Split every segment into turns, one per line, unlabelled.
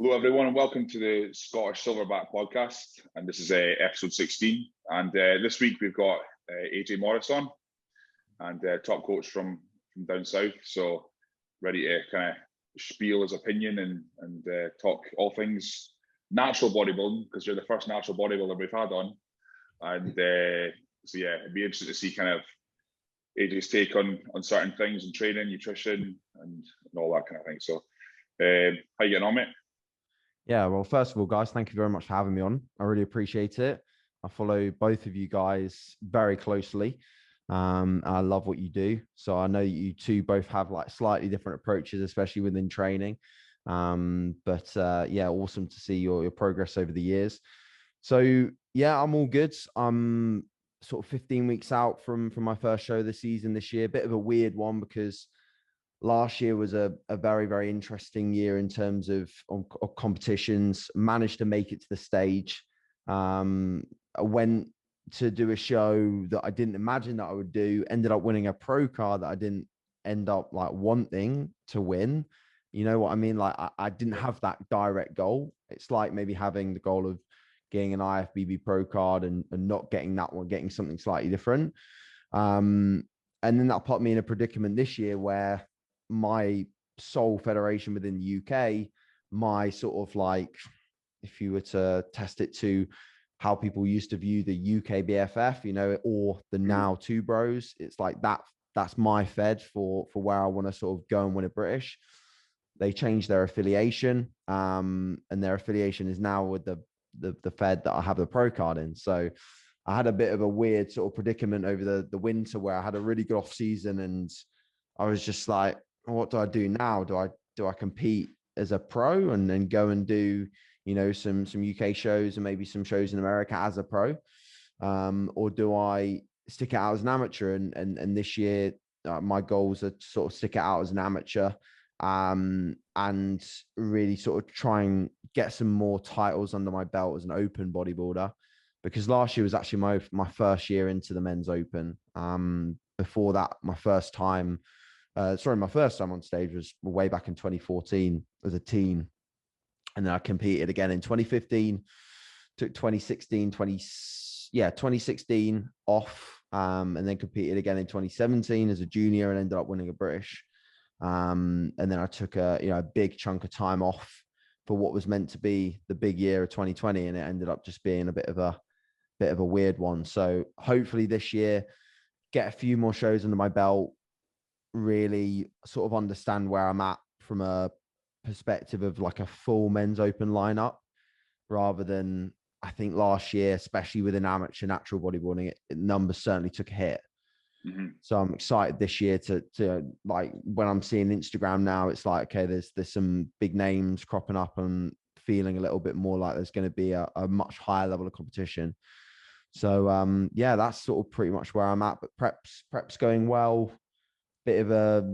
Hello, everyone, and welcome to the Scottish Silverback Podcast. And this is episode 16. And this week we've got AJ Morrison and top coach from down south. So ready to kind of spiel his opinion and talk all things natural bodybuilding, because you're the first natural bodybuilder we've had on. And so yeah, it'd be interesting to see kind of AJ's take on certain things in training, nutrition, and all that kind of thing. So how you getting on, mate?
Yeah, well, first of all, guys, thank you very much for having me on. I really appreciate it. I follow both of you guys very closely. I love what you do. So I know you two both have like slightly different approaches, especially within training. Yeah, awesome to see your progress over the years. So yeah, I'm all good. I'm sort of 15 weeks out from my first show this season this year. Bit of a weird one because last year was a very, very interesting year in terms of competitions. Managed to make it to the stage. I went to do a show that I didn't imagine that I would do. Ended up winning a pro card that I didn't end up like wanting to win. You know what I mean? Like I didn't have that direct goal. It's like maybe having the goal of getting an IFBB pro card and not getting that one, getting something slightly different. And then that put me in a predicament this year where my sole federation within the UK, my sort of like, if you were to test it to how people used to view the UK BFF, you know, or the now two bros, it's like that's my fed for where I want to sort of go and win a British. They changed their affiliation, and their affiliation is now with the fed that I have the pro card in. So I had a bit of a weird sort of predicament over the winter where I had a really good off season, and I was just like, what do I do now? Do I compete as a pro and then go and do, you know, some UK shows and maybe some shows in America as a pro, or do I stick it out as an amateur? And this year, my goals are to sort of stick it out as an amateur, and really sort of try and get some more titles under my belt as an open bodybuilder, because last year was actually my first year into the men's open. Before that, my first time on stage was way back in 2014 as a teen. And then I competed again in 2015, took 2016 off, and then competed again in 2017 as a junior and ended up winning a British. And then I took a big chunk of time off for what was meant to be the big year of 2020. And it ended up just being a bit of a weird one. So hopefully this year, get a few more shows under my belt, really sort of understand where I'm at from a perspective of like a full men's open lineup, rather than, I think last year, especially within amateur natural bodybuilding, numbers certainly took a hit. Mm-hmm. So I'm excited this year to like, when I'm seeing Instagram now, it's like, okay, there's some big names cropping up and feeling a little bit more like there's going to be a much higher level of competition. So yeah, that's sort of pretty much where I'm at. But prep's going well. Bit of a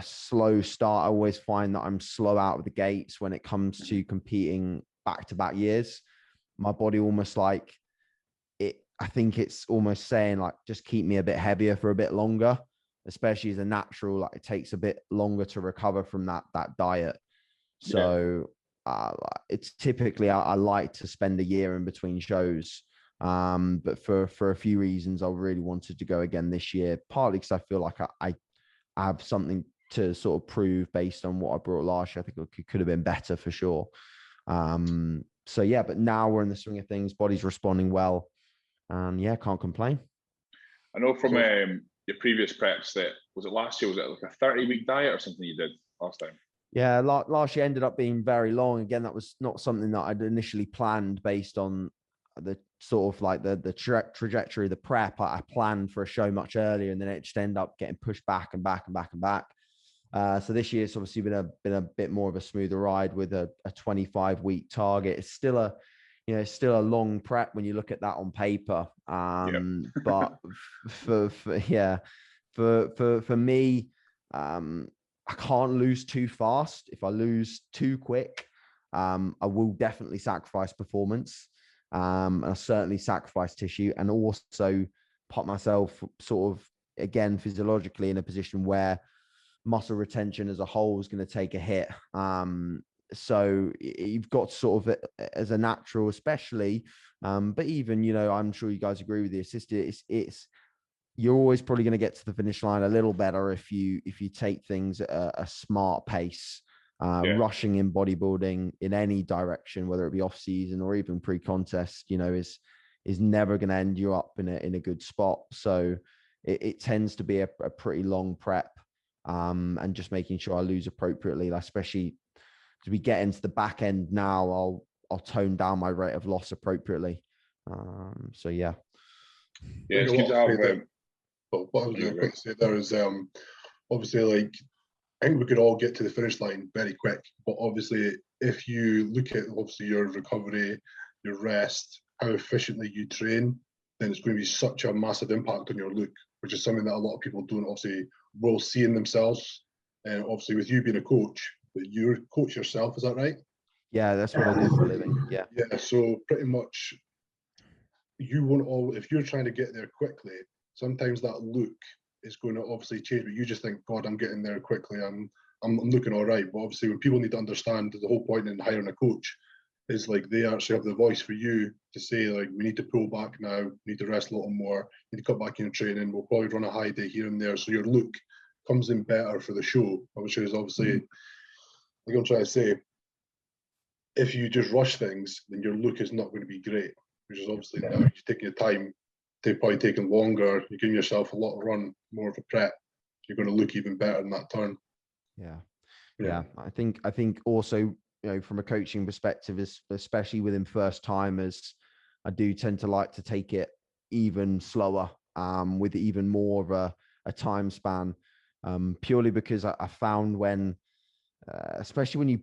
slow start. I always find that I'm slow out of the gates when it comes to competing back-to-back years. My body almost like it. I think it's almost saying like, just keep me a bit heavier for a bit longer, especially as a natural. Like it takes a bit longer to recover from that diet. So it's typically I like to spend a year in between shows. But for a few reasons, I really wanted to go again this year, partly because I feel like I have something to sort of prove based on what I brought last year. I think it could have been better for sure. So yeah, but now we're in the swing of things. Body's responding well. Yeah, can't complain.
I know from your previous preps that, was it last year? Was it like a 30-week diet or something you did last time?
Yeah, last year ended up being very long. Again, that was not something that I'd initially planned based on the sort of like the trajectory of the prep. I planned for a show much earlier, and then it just ended up getting pushed back and back and back and back. So this year it's obviously been a bit more of a smoother ride with a 25-week target. It's still a long prep when you look at that on paper. But for me, I can't lose too fast. If I lose too quick, I will definitely sacrifice performance. And I certainly sacrifice tissue, and also put myself sort of, again, physiologically in a position where muscle retention as a whole is going to take a hit. So you've got sort of as a natural, especially, but even, you know, I'm sure you guys agree with this. It's you're always probably going to get to the finish line a little better if you take things at a smart pace. Rushing in bodybuilding in any direction, whether it be off season or even pre-contest, you know, is never going to end you up in a good spot. So it tends to be a pretty long prep, and just making sure I lose appropriately, especially as we get into the back end now. I'll tone down my rate of loss appropriately. So yeah.
Yeah, it's good to have.
But what I was going to quickly say there is, obviously, like, I think we could all get to the finish line very quick. But obviously, if you look at obviously your recovery, your rest, how efficiently you train, then it's going to be such a massive impact on your look, which is something that a lot of people don't obviously will see in themselves. And obviously, with you being a coach, but you coach yourself, is that right?
Yeah, that's what I do for a living. Yeah.
Yeah. So pretty much, you won't all, if you're trying to get there quickly, sometimes that look is going to obviously change, but you just think, God, I'm getting there quickly. I'm looking all right. But obviously, when people need to understand, the whole point in hiring a coach is like they actually have the voice for you to say, like, we need to pull back now, we need to rest a little more, we need to cut back in your training, we'll probably run a high day here and there. So your look comes in better for the show, which is obviously, like I'm trying to say, if you just rush things, then your look is not going to be great, which is obviously now you take your time, they're probably taking longer, you're giving yourself a lot of run, more of a prep, you're going to look even better in that turn.
Yeah. I think also, you know, from a coaching perspective, especially within first timers, I do tend to like to take it even slower, with even more of a time span, purely because I found when, especially when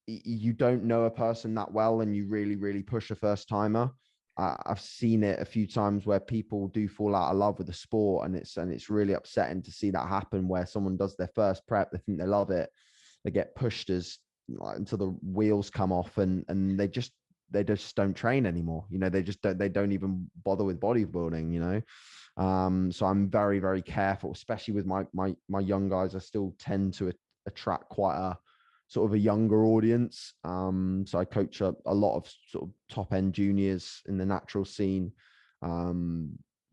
you don't know a person that well and you really push a first timer. I've seen it a few times where people do fall out of love with the sport, and it's really upsetting to see that happen, where someone does their first prep, they think they love it, they get pushed until the wheels come off, and they just don't train anymore. You know, they don't even bother with bodybuilding, you know. So I'm very careful, especially with my young guys. I still tend to attract quite a sort of a younger audience. So I coach a lot of sort of top end juniors in the natural scene.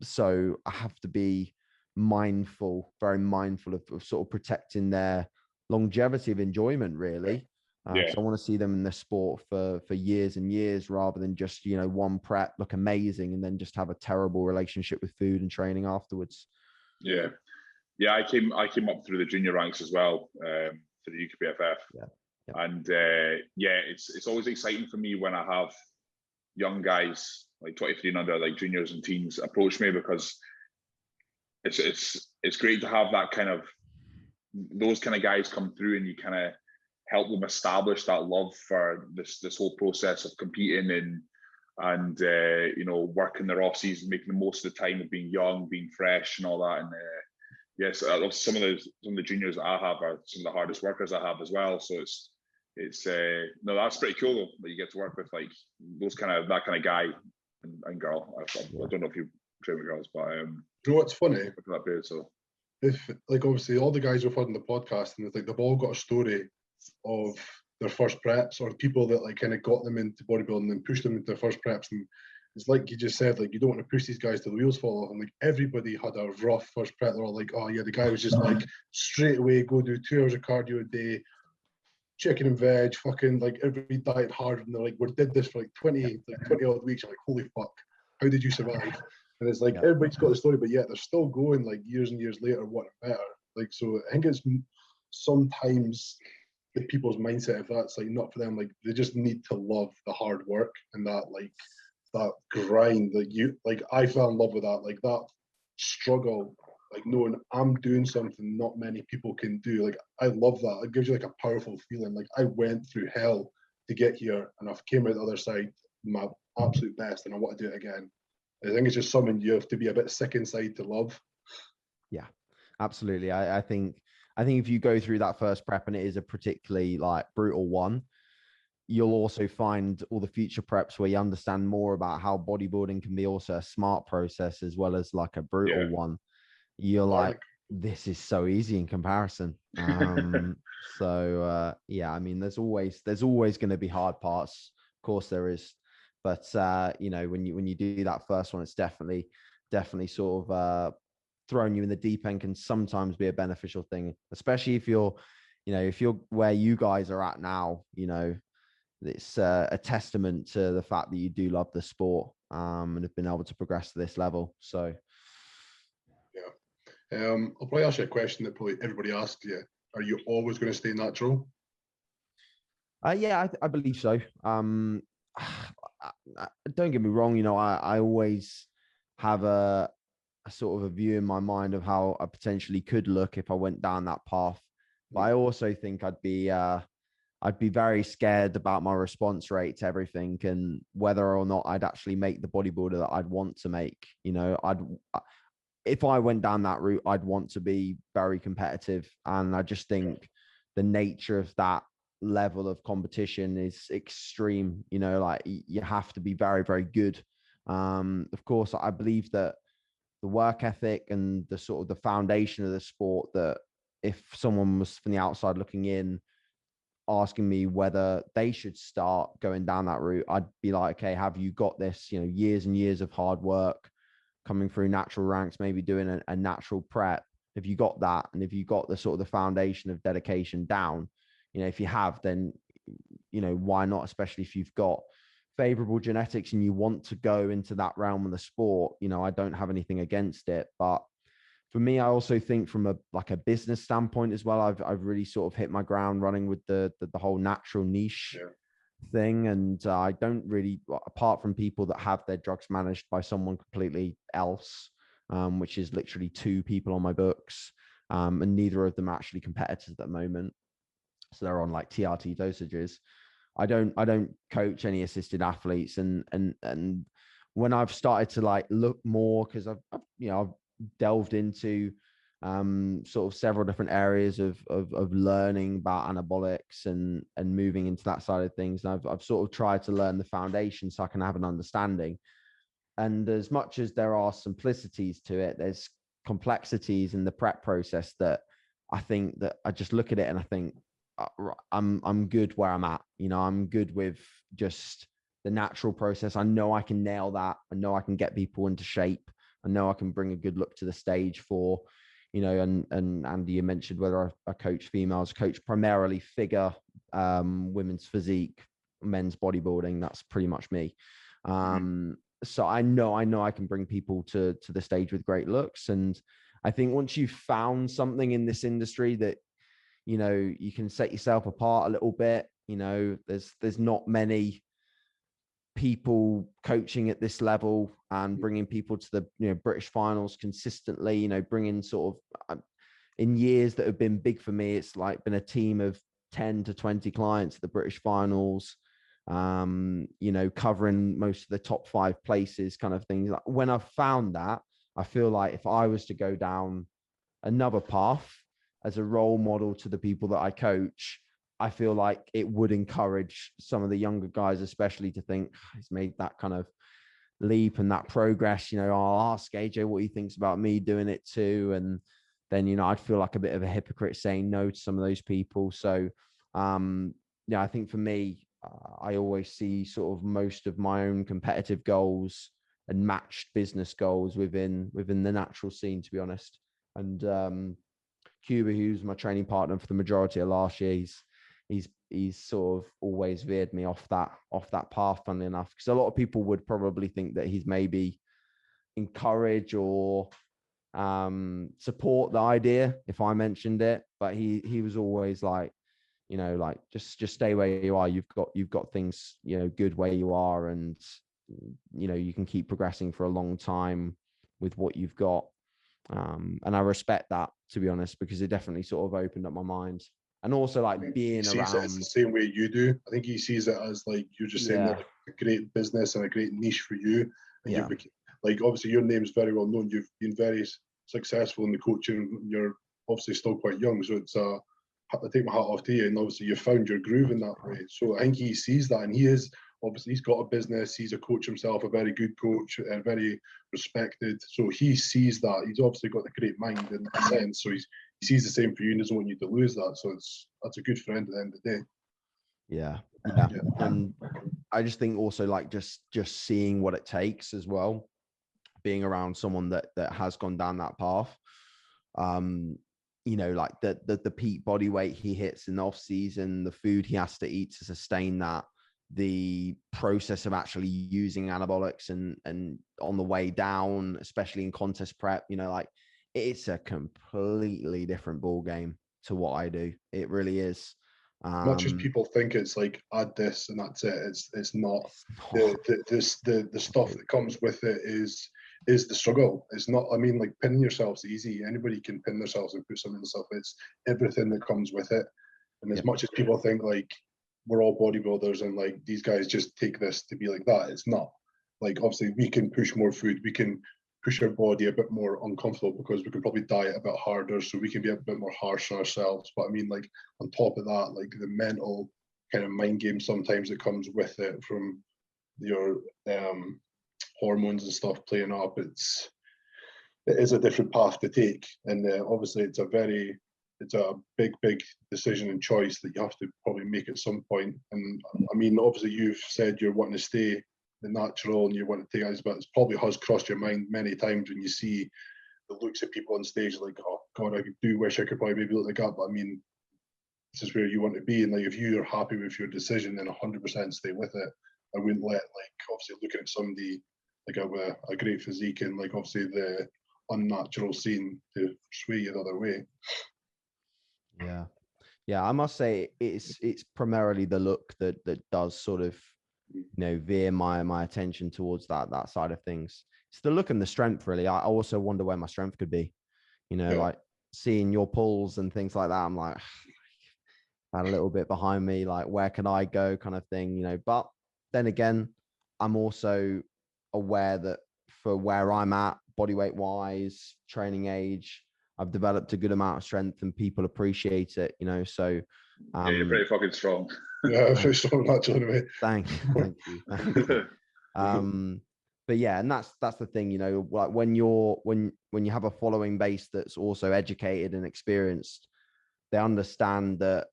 So I have to be very mindful of sort of protecting their longevity of enjoyment, really. So I want to see them in the sport for years and years, rather than just, you know, one prep, look amazing, and then just have a terrible relationship with food and training afterwards.
Yeah. I came up through the junior ranks as well, for the UKPFF. And it's always exciting for me when I have young guys like 23 and under, like juniors and teens, approach me, because it's great to have that kind of, those kind of guys come through, and you kind of help them establish that love for this whole process of competing and you know, working their off season, making the most of the time of being young, being fresh, and all that. And yes, some of the juniors that I have are some of the hardest workers I have as well. So it's no, that's pretty cool though, that you get to work with like that kind of guy and girl. I don't know if you train with girls, but
you know what's funny?
That period, so
if, like, obviously all the guys we've had on the podcast, and it's like they've all got a story of their first preps, or people that like kind of got them into bodybuilding and pushed them into their first preps. And it's like you just said, like, you don't want to push these guys till the wheels fall off. And like everybody had a rough first prep. They're all like, oh yeah, the guy was just like straight away go do 2 hours of cardio a day, chicken and veg, fucking like every diet hard. And they're like, we did this for like 20 odd weeks. I'm like, holy fuck, how did you survive? And it's like everybody's got the story, but yet they're still going like years and years later, wanting better. Like, so I think it's sometimes the people's mindset, if that's like not for them, like they just need to love the hard work and that like that grind. Like I fell in love with that, like that struggle, like knowing I'm doing something not many people can do. Like I love that. It gives you like a powerful feeling. Like I went through hell to get here, and I've came out the other side my absolute best, and I want to do it again. I think it's just something you have to be a bit sick inside to love.
Yeah, absolutely. I think if you go through that first prep and it is a particularly like brutal one, you'll also find all the future preps where you understand more about how bodybuilding can be also a smart process as well as like a brutal one. You're like, this is so easy in comparison. Yeah, I mean, there's always going to be hard parts. Of course there is, but when you do that first one, it's definitely sort of throwing you in the deep end can sometimes be a beneficial thing, especially if you're where you guys are at now. It's a testament to the fact that you do love the sport and have been able to progress to this level. So
yeah, I'll probably ask you a question that probably everybody asks you. Are you always going to stay natural?
Yeah, I believe so. Don't get me wrong, I always have a sort of a view in my mind of how I potentially could look if I went down that path. But I also think I'd be very scared about my response rate to everything and whether or not I'd actually make the bodybuilder that I'd want to make. If I went down that route, I'd want to be very competitive. And I just think the nature of that level of competition is extreme. Like you have to be very, very good. Of course, I believe that the work ethic and the sort of the foundation of the sport, that if someone was from the outside looking in, asking me whether they should start going down that route, I'd be like, okay, have you got this? Years and years of hard work, coming through natural ranks, maybe doing a natural prep. If you got that, and if you got the sort of the foundation of dedication down, if you have, then why not? Especially if you've got favorable genetics and you want to go into that realm of the sport, I don't have anything against it. But for me, I also think from a business standpoint as well, I've really sort of hit my ground running with the whole natural niche thing. And I don't really, apart from people that have their drugs managed by someone completely else, which is literally 2 people on my books, and neither of them are actually competitors at the moment. So they're on like TRT dosages. I don't coach any assisted athletes, and when I've started to like look more, because I've delved into sort of several different areas of learning about anabolics and moving into that side of things. And I've sort of tried to learn the foundation so I can have an understanding. And as much as there are simplicities to it, there's complexities in the prep process that I think that I just look at it and I think I'm good where I'm at. I'm good with just the natural process. I know I can nail that. I know I can get people into shape. I know I can bring a good look to the stage for, and Andy, you mentioned whether I coach females, coach primarily figure, women's physique, men's bodybuilding. That's pretty much me. So I know I can bring people to the stage with great looks. And I think once you've found something in this industry that, you can set yourself apart a little bit, there's not many people coaching at this level and bringing people to the British finals consistently, bringing sort of in years that have been big for me, it's like been a team of 10 to 20 clients at the British finals, covering most of the top 5 places kind of things. Like when I've found that, I feel like if I was to go down another path as a role model to the people that I coach, I feel like it would encourage some of the younger guys, especially, to think he's made that kind of leap and that progress. I'll ask AJ what he thinks about me doing it too. And then, I'd feel like a bit of a hypocrite saying no to some of those people. So, I think for me, I always see sort of most of my own competitive goals and matched business goals within the natural scene, to be honest. And Cuba, who's my training partner for the majority of last year, he's sort of always veered me off that path, funnily enough, because a lot of people would probably think that he's maybe encourage or support the idea if I mentioned it, but he was always like, like just stay where you are. You've got things good where you are, and you can keep progressing for a long time with what you've got. And I respect that, to be honest, because it definitely sort of opened up my mind. And also like being around.
It's the same way you do. I think he sees it as like you're just saying that a great business and a great niche for you. And you've like obviously your name's very well known. You've been very successful in the coaching. You're obviously still quite young, so it's I take my hat off to you. And obviously you found your groove in that way. So I think he sees that, and he is obviously he's got a business, he's a coach himself, a very good coach, and very respected. So he sees that. He's obviously got a great mind in that sense. So he sees the same for you and doesn't want you to lose that. So that's a good friend at the end of the day.
Yeah. And I just think also like just seeing what it takes as well, being around someone that has gone down that path. You know, like the peak body weight he hits in the off season, the food he has to eat to sustain that, the process of actually using anabolics and on the way down, especially in contest prep, you know, like it's a completely different ball game to what I do. It really is.
Much as people think it's like add this and that's it, it's not. The stuff that comes with it is the struggle. It's not, I mean, like pinning yourself's easy. Anybody can pin themselves and put something in themselves. It's everything that comes with it. And as much as people think like we're all bodybuilders and like these guys just take this to be like that, it's not. Like obviously we can push more food, we can push our body a bit more uncomfortable because we can probably diet a bit harder, so we can be a bit more harsh on ourselves. But I mean, like on top of that, like the mental kind of mind game sometimes that comes with it from your hormones and stuff playing up, it is a different path to take. And obviously it's a big decision and choice that you have to probably make at some point. And I mean, obviously you've said you're wanting to stay the natural and you want to take eyes, but it probably has crossed your mind many times when you see the looks of people on stage like, oh God, I do wish I could probably maybe look like that. But I mean, this is where you want to be. And like, if you're happy with your decision, then 100% stay with it. I wouldn't let, like, obviously looking at somebody like a great physique and like obviously the unnatural scene to sway you the other way.
Yeah, I must say it's primarily the look that does sort of, you know, veer my attention towards that side of things. It's the look and the strength, really. I also wonder where my strength could be, you know, like seeing your pulls and things like that. I'm like, that a little bit behind me, like where can I go, kind of thing, you know. But then again, I'm also aware that for where I'm at, body weight wise, training age, I've developed a good amount of strength and people appreciate it, you know. So
yeah, you're pretty fucking strong.
Yeah, pretty strong actually.
Thank you. But yeah, and that's the thing, you know, like when you have a following base that's also educated and experienced, they understand that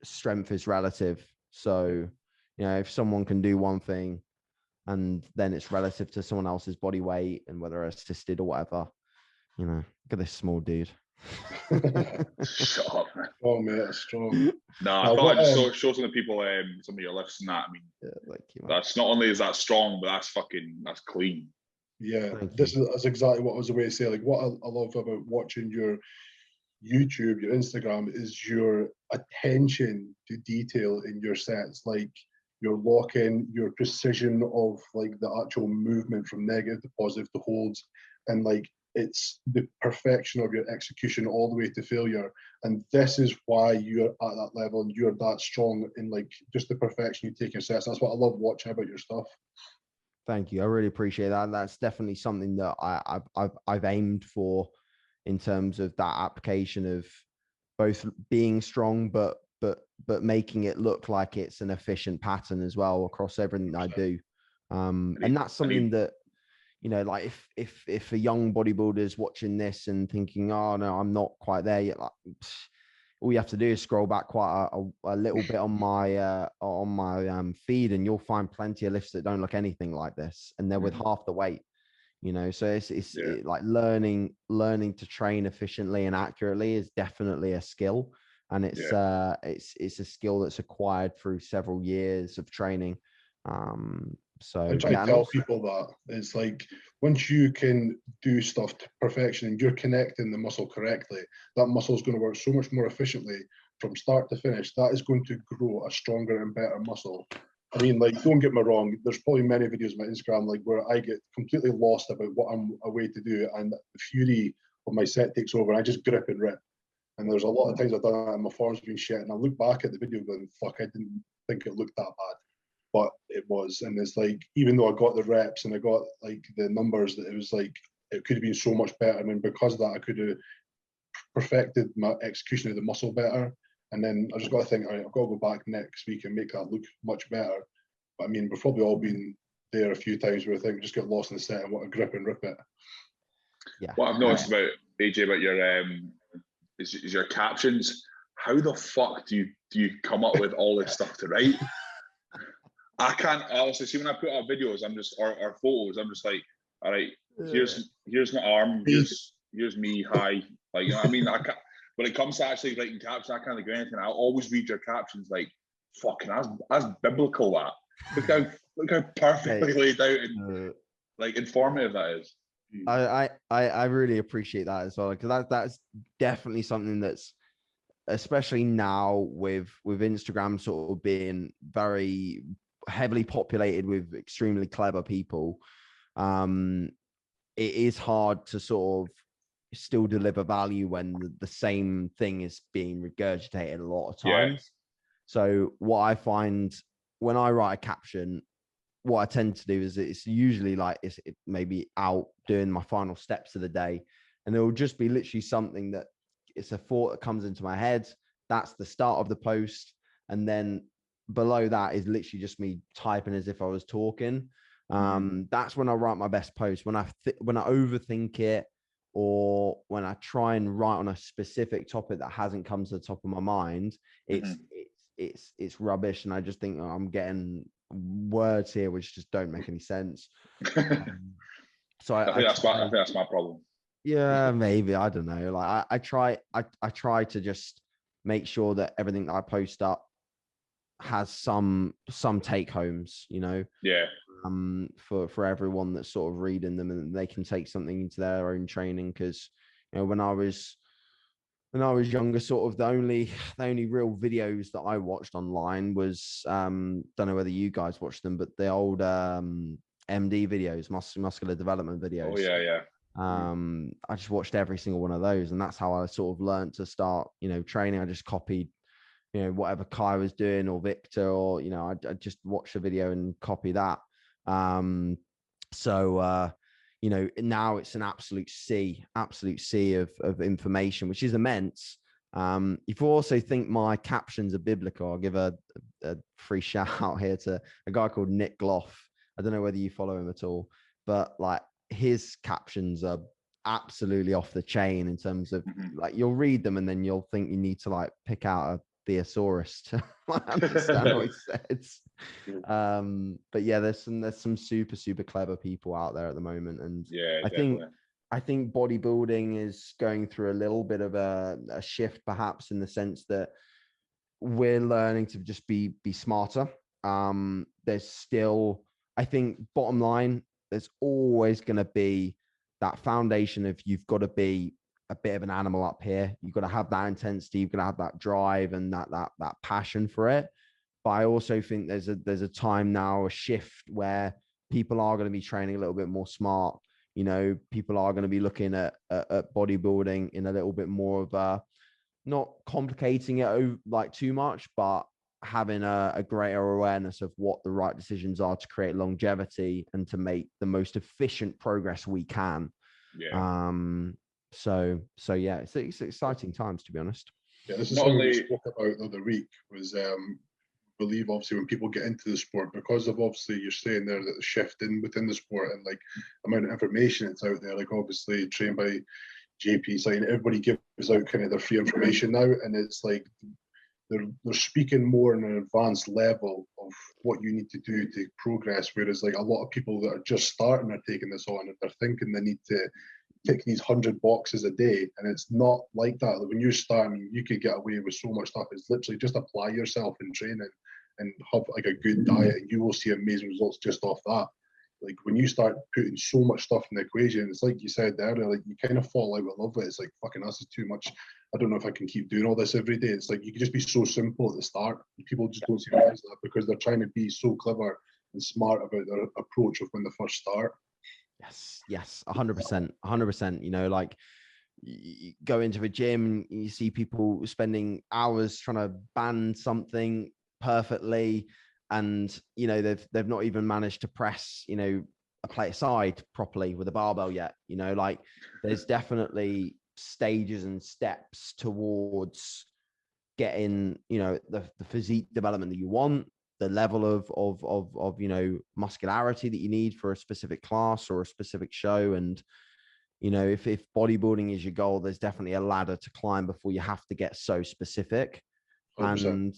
strength is relative. So, you know, if someone can do one thing and then it's relative to someone else's body weight and whether assisted or whatever, you know, look at this small dude.
Shut up, man.
Oh man, that's strong.
No, I thought I'd just show some of the people some of your lifts and that. I mean,
thank you, man.
That's not only is that strong, but that's clean.
Yeah, that's exactly what I was about to say. Like what I love about watching your YouTube, your Instagram, is your attention to detail in your sets. Like your lock-in, your precision of like the actual movement from negative to positive to holds, and like it's the perfection of your execution all the way to failure. And this is why you're at that level and you're that strong in like just the perfection you take your sets. That's what I love watching about your stuff.
Thank you. I really appreciate that. And that's definitely something that I've aimed for in terms of that application of both being strong, but making it look like it's an efficient pattern as well across everything I do. And that's something that, you know, like if a young bodybuilder's watching this and thinking, oh no, I'm not quite there yet, like all you have to do is scroll back quite a little bit on my feed, and you'll find plenty of lifts that don't look anything like this, and they're with half the weight. You know, so it's like learning to train efficiently and accurately is definitely a skill, and it's a skill that's acquired through several years of training. So
I try to tell people that it's like once you can do stuff to perfection and you're connecting the muscle correctly, that muscle is going to work so much more efficiently from start to finish. That is going to grow a stronger and better muscle. I mean, like, don't get me wrong, there's probably many videos on my Instagram like where I get completely lost about what I'm away to do, and the fury of my set takes over and I just grip and rip. And there's a lot of times I've done that and my form's been shit, and I look back at the video going, fuck, I didn't think it looked that bad. But it was. And it's like, even though I got the reps and I got like the numbers, that it was like, it could have been so much better. I mean, because of that, I could have perfected my execution of the muscle better. And then I just got to think, all right, I've got to go back next week and make that look much better. But I mean, we've probably all been there a few times where I think we just get lost in the set and want to grip and rip it.
Yeah.
What I've noticed about AJ, about your is your captions. How the fuck do you come up with all this stuff to write? I can't honestly see when I put up videos, I'm just or photos, I'm just like, all right, here's my arm, here's me, hi. Like, you know what I mean? I can't, when it comes to actually writing captions, I can't do anything. I'll always read your captions like, fucking that's biblical, that. Look how perfectly laid out and like informative that is.
I really appreciate that as well, because that's definitely something that's, especially now with Instagram sort of being very heavily populated with extremely clever people, it is hard to sort of still deliver value when the same thing is being regurgitated a lot of times. Yeah. So what I find when I write a caption, what I tend to do is it's usually like it's maybe out doing my final steps of the day, and it will just be literally something that it's a thought that comes into my head. That's the start of the post, and then below that is literally just me typing as if I was talking. That's when I write my best post. When I overthink it, or when I try and write on a specific topic that hasn't come to the top of my mind, it's rubbish, and I just think I'm getting words here which just don't make any sense. So I think
that's my problem.
Yeah, maybe, I don't know. Like I try to just make sure that everything that I post up has some take homes, you know.
Yeah.
For everyone that's sort of reading them, and they can take something into their own training. Because, you know, when I was younger, sort of the only real videos that I watched online was don't know whether you guys watched them, but the old MD videos, muscular development videos.
Oh yeah.
I just watched every single one of those, and that's how I sort of learned to start, you know, training. I just copied, you know, whatever Kai was doing, or Victor, or, you know, I just watched the video and copy that. You know, now it's an absolute sea of information, which is immense. If you also think my captions are biblical, I'll give a free shout out here to a guy called Nick Gloff. I don't know whether you follow him at all, but like his captions are absolutely off the chain in terms of like, you'll read them and then you'll think you need to like pick out a thesaurus to understand what he says. But yeah, there's some super clever people out there at the moment, and
yeah,
I think bodybuilding is going through a little bit of a shift, perhaps, in the sense that we're learning to just be smarter. There's still, I think, bottom line, there's always going to be that foundation of you've got to be a bit of an animal up here. You've got to have that intensity. You've got to have that drive and that passion for it. But I also think there's a time now, a shift, where people are going to be training a little bit more smart. You know, people are going to be looking at bodybuilding in a little bit more of a, not complicating it like too much, but having a greater awareness of what the right decisions are to create longevity and to make the most efficient progress we can.
Yeah.
So yeah, it's exciting times, to be honest.
Yeah, this is something we spoke about the other week. Was believe obviously when people get into the sport, because of obviously you're saying there that the shift within the sport and like amount of information that's out there, like obviously trained by JP saying everybody gives out kind of their free information now, and it's like they're speaking more on an advanced level of what you need to do to progress, whereas like a lot of people that are just starting are taking this on and they're thinking they need to tick these 100 boxes a day, and it's not like that. Like when you're starting, you could get away with so much stuff. It's literally just apply yourself in training and have like a good diet, and you will see amazing results just off that. Like when you start putting so much stuff in the equation, it's like you said earlier, like you kind of fall out with love with it. It's like, fucking, this is too much. I don't know if I can keep doing all this every day. It's like you can just be so simple at the start. People just don't see that because they're trying to be so clever and smart about their approach of when they first start.
Yes, 100%. You know, like you go into a gym, you see people spending hours trying to band something perfectly, and you know they've not even managed to press, you know, a plate aside properly with a barbell yet. You know, like there's definitely stages and steps towards getting, the physique development that you want, the level of muscularity that you need for a specific class or a specific show. And if bodybuilding is your goal, there's definitely a ladder to climb before you have to get so specific.
100%.
And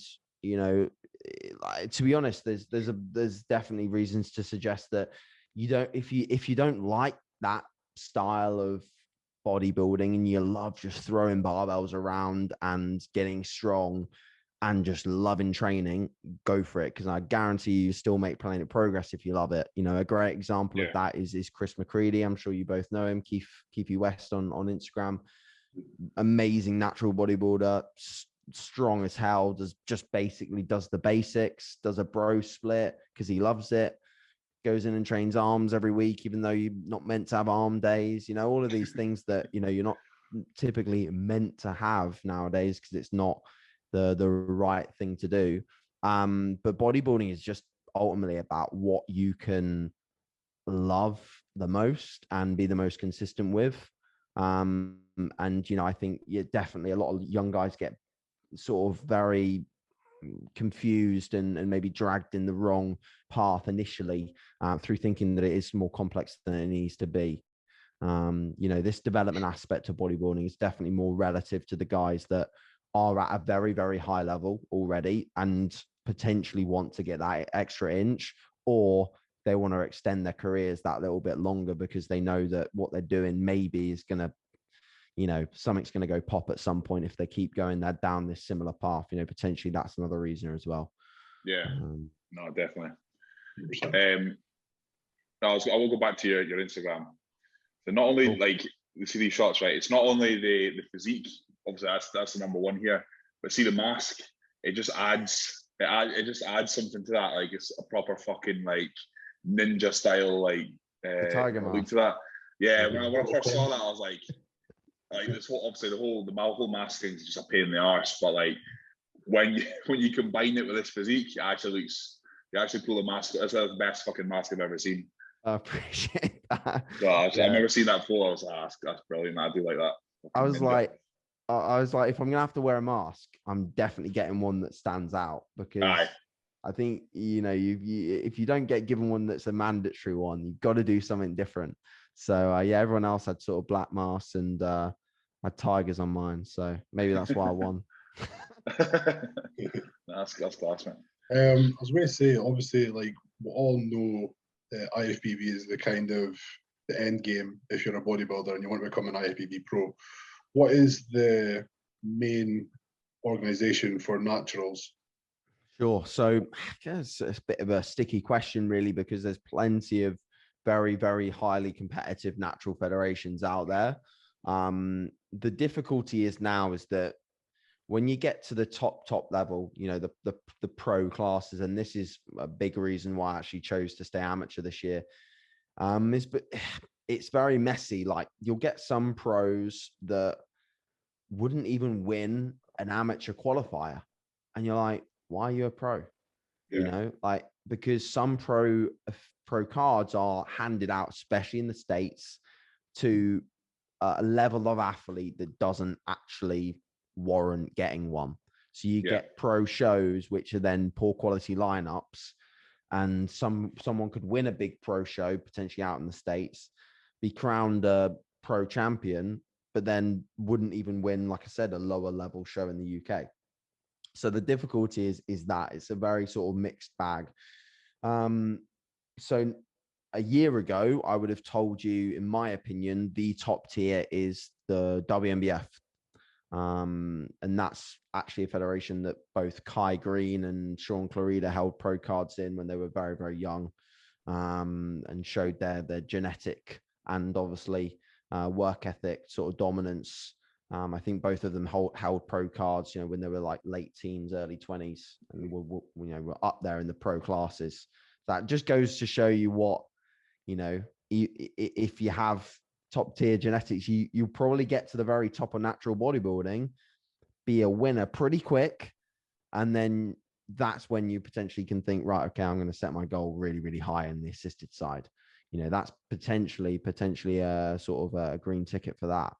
to be honest, there's definitely reasons to suggest that if you don't like that style of bodybuilding and you love just throwing barbells around and getting strong and just loving training, go for it, because I guarantee you still make plenty of progress if you love it. A great example of that is Chris McCready. I'm sure you both know him, Keefy West on Instagram. Amazing natural bodybuilder, strong as hell, does the basics, does a bro split because he loves it, goes in and trains arms every week, even though you're not meant to have arm days, all of these things that, you're not typically meant to have nowadays because it's not the right thing to do. But bodybuilding is just ultimately about what you can love the most and be the most consistent with. And, I think definitely a lot of young guys get sort of very confused and maybe dragged in the wrong path initially through thinking that it is more complex than it needs to be. This development aspect of bodybuilding is definitely more relative to the guys that are at a very, very high level already and potentially want to get that extra inch, or they want to extend their careers that little bit longer because they know that what they're doing maybe is going to, something's going to go pop at some point if they keep going down this similar path. Potentially that's another reason as well.
Yeah, no, definitely. I will go back to your Instagram. So not only like you see these shots, right? It's not only the physique. Obviously, that's the number one here. But see the mask. It just adds something to that. Like it's a proper fucking like ninja style like
tiger
look
mask
to that. Yeah, when I first saw that, I was like this whole obviously the whole mask thing is just a pain in the arse. But like when you combine it with this physique, you actually pull the mask. That's the best fucking mask I've ever seen.
I appreciate that.
So I've never seen that before. I was like, that's brilliant. I do like that.
I was like, if I'm gonna have to wear a mask, I'm definitely getting one that stands out, because I think if you don't get given one that's a mandatory one, you've got to do something different. So everyone else had sort of black masks, and I had tigers on mine, so maybe that's why I won.
That's class, man.
I was going to say, obviously, like we all know, IFBB is the kind of the end game if you're a bodybuilder and you want to become an IFBB pro. What is the main organization for naturals?
Sure. So it's a bit of a sticky question, really, because there's plenty of very, very highly competitive natural federations out there. The difficulty is that when you get to the top level, the pro classes, and this is a big reason why I actually chose to stay amateur this year, it's very messy. Like you'll get some pros that wouldn't even win an amateur qualifier, and you're like, why are you a pro? Because some pro cards are handed out, especially in the States, to a level of athlete that doesn't actually warrant getting one. So you get pro shows which are then poor quality lineups, and someone could win a big pro show potentially out in the States, be crowned a pro champion, but then wouldn't even win, like I said, a lower level show in the UK. So the difficulty is that it's a very sort of mixed bag. So a year ago, I would have told you, in my opinion, the top tier is the WNBF. And that's actually a federation that both Kai Green and Sean Clarida held pro cards in when they were very, very young, and showed their genetic and obviously work ethic sort of dominance. I think both of them held pro cards, when they were like late teens, early 20s, and were up there in the pro classes. That just goes to show you what, if you have top tier genetics, you'll probably get to the very top of natural bodybuilding, be a winner pretty quick, and then that's when you potentially can think, right, okay, I'm going to set my goal really, really high in the assisted side. That's potentially a sort of a green ticket for that.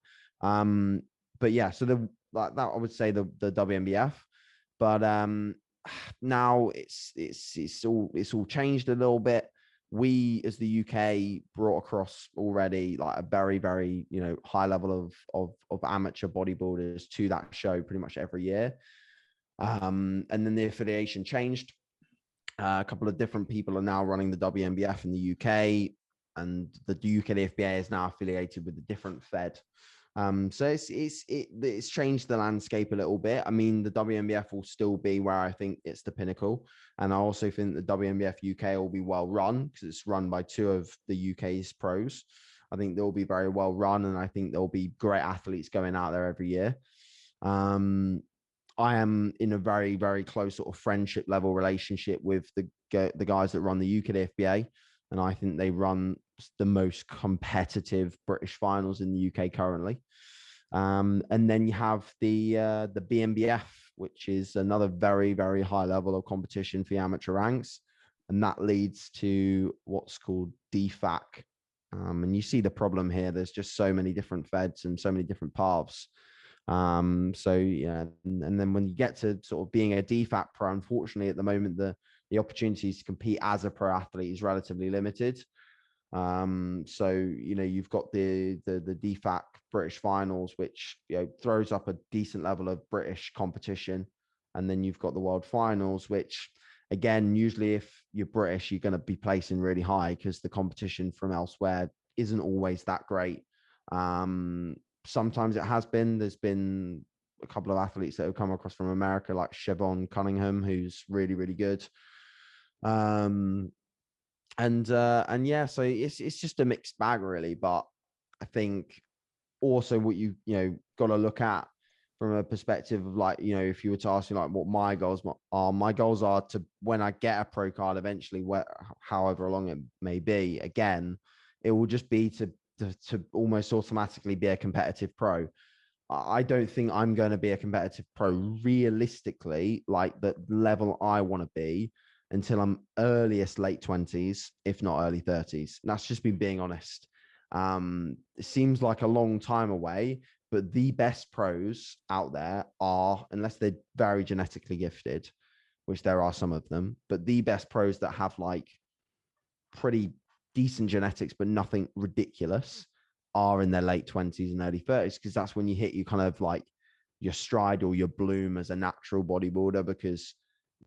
But yeah, so that I would say the WNBF. But now it's all changed a little bit. We, as the UK, brought across already like a very, very, high level of amateur bodybuilders to that show pretty much every year. And then the affiliation changed. A couple of different people are now running the WNBF in the UK, and the UK FBA is now affiliated with a different Fed. So it's changed the landscape a little bit. I mean, the WNBF will still be where I think it's the pinnacle. And I also think the WNBF UK will be well run because it's run by two of the UK's pros. I think they'll be very well run, and I think there'll be great athletes going out there every year. I am in a very, very close sort of friendship level relationship with the guys that run the UK FBA. And I think they run the most competitive British finals in the UK currently. And then you have the BNBF, which is another very, very high level of competition for the amateur ranks. And that leads to what's called DFAC. And you see the problem here. There's just so many different feds and so many different paths. So yeah, and then when you get to sort of being a DFAC pro, unfortunately at the moment the opportunities to compete as a pro athlete is relatively limited. So you've got the DFAC British finals, which throws up a decent level of British competition, and then you've got the world finals, which again, usually if you're British, you're going to be placing really high because the competition from elsewhere isn't always that great. Sometimes it has been. There's been a couple of athletes that have come across from America, like Siobhan Cunningham, who's really, really good. And yeah, so it's just a mixed bag, really. But I think also what you got to look at from a perspective of like, if you were to ask me like what my goals are to when I get a pro card eventually, however long it may be, again, it will just be to almost automatically be a competitive pro. I don't think I'm going to be a competitive pro realistically, like the level I want to be, until I'm earliest late 20s, if not early 30s. And that's just me being honest. It seems like a long time away, but the best pros out there are, unless they're very genetically gifted, which there are some of them, but the best pros that have like pretty decent genetics, but nothing ridiculous, are in their late 20s and early 30s, because that's when you hit you kind of like your stride or your bloom as a natural bodybuilder, because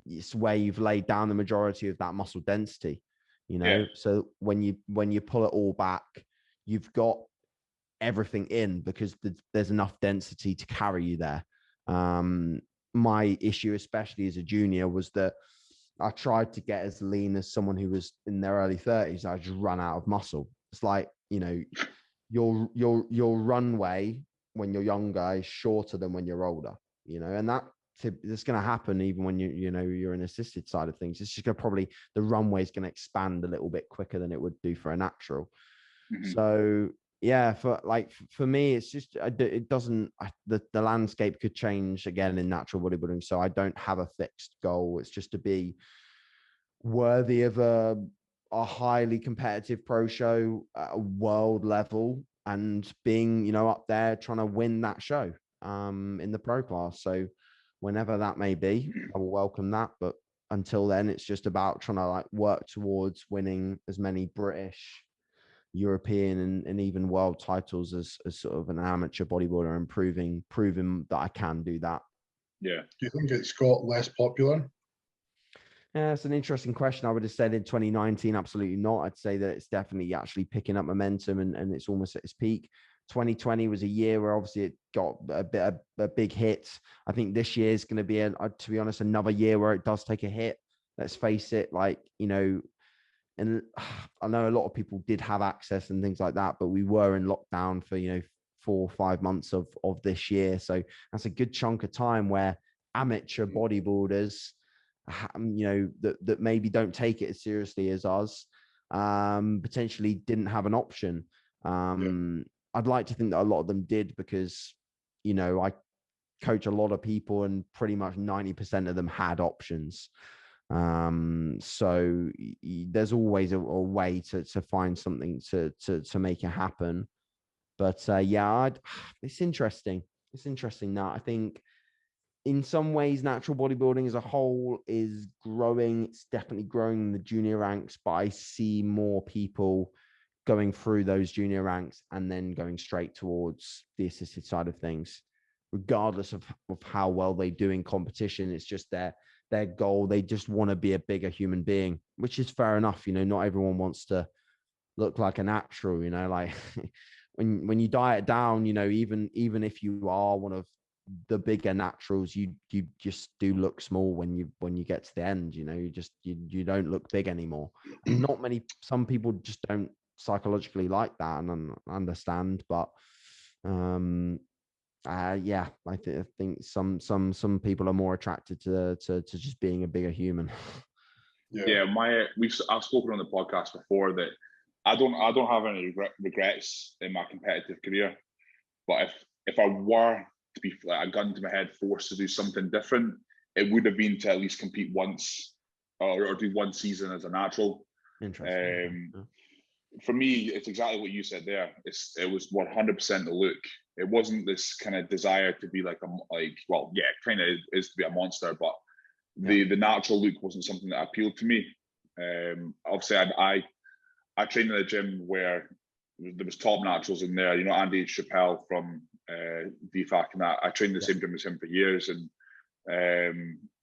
it's where you've laid down the majority of that muscle density,
Yeah.
So when you pull it all back, you've got everything in because there's enough density to carry you there. My issue, especially as a junior, was that I tried to get as lean as someone who was in their early 30s. I just run out of muscle. It's like, your runway when you're younger is shorter than when you're older, and that's going to happen even when you're an assisted side of things. It's just going to probably, the runway is going to expand a little bit quicker than it would do for a natural. Mm-hmm. So yeah, for me, it's just, it doesn't, the landscape could change again in natural bodybuilding. So I don't have a fixed goal. It's just to be worthy of a highly competitive pro show at a world level, and being, up there trying to win that show in the pro class. So whenever that may be, I will welcome that. But until then, it's just about trying to like work towards winning as many British, European, and even world titles as sort of an amateur bodybuilder, and proving that I can do that.
Yeah.
Do you think it's got less popular?
Yeah, it's an interesting question. I would have said in 2019, absolutely not. I'd say that it's definitely actually picking up momentum, and it's almost at its peak. 2020 was a year where obviously it got a big hit. I think this year is going to be, to be honest, another year where it does take a hit. Let's face it, like, and I know a lot of people did have access and things like that, but we were in lockdown for, 4 or 5 months of this year. So that's a good chunk of time where amateur bodybuilders, that maybe don't take it as seriously as us, potentially didn't have an option. I'd like to think that a lot of them did, because, I coach a lot of people and pretty much 90% of them had options. So there's always a way to find something to make it happen. But yeah, it's interesting. It's interesting that I think in some ways, natural bodybuilding as a whole is growing. It's definitely growing in the junior ranks, but I see more people going through those junior ranks and then going straight towards the assisted side of things, regardless of how well they do in competition. It's just their goal. They just want to be a bigger human being, which is fair enough. You know, not everyone wants to look like a natural, you know, like when you diet down, you know, even if you are one of the bigger naturals, you just do look small when you get to the end. You know, you don't look big anymore. And some people just don't psychologically like that, and understand. But yeah, I think some people are more attracted to just being a bigger human.
Yeah, I've spoken on the podcast before that I don't have any regrets in my competitive career. But if I were to be like a gun to my head, forced to do something different, it would have been to at least compete once or do one season as a natural.
Interesting.
For me, it's exactly what you said there. It was 100% the look. It wasn't this kind of desire to be kind of is to be a monster, but the natural look wasn't something that appealed to me. Obviously, I trained in a gym where there was top naturals in there. You know, Andy Chappelle from DFAC and that. I trained in the same gym as him for years, and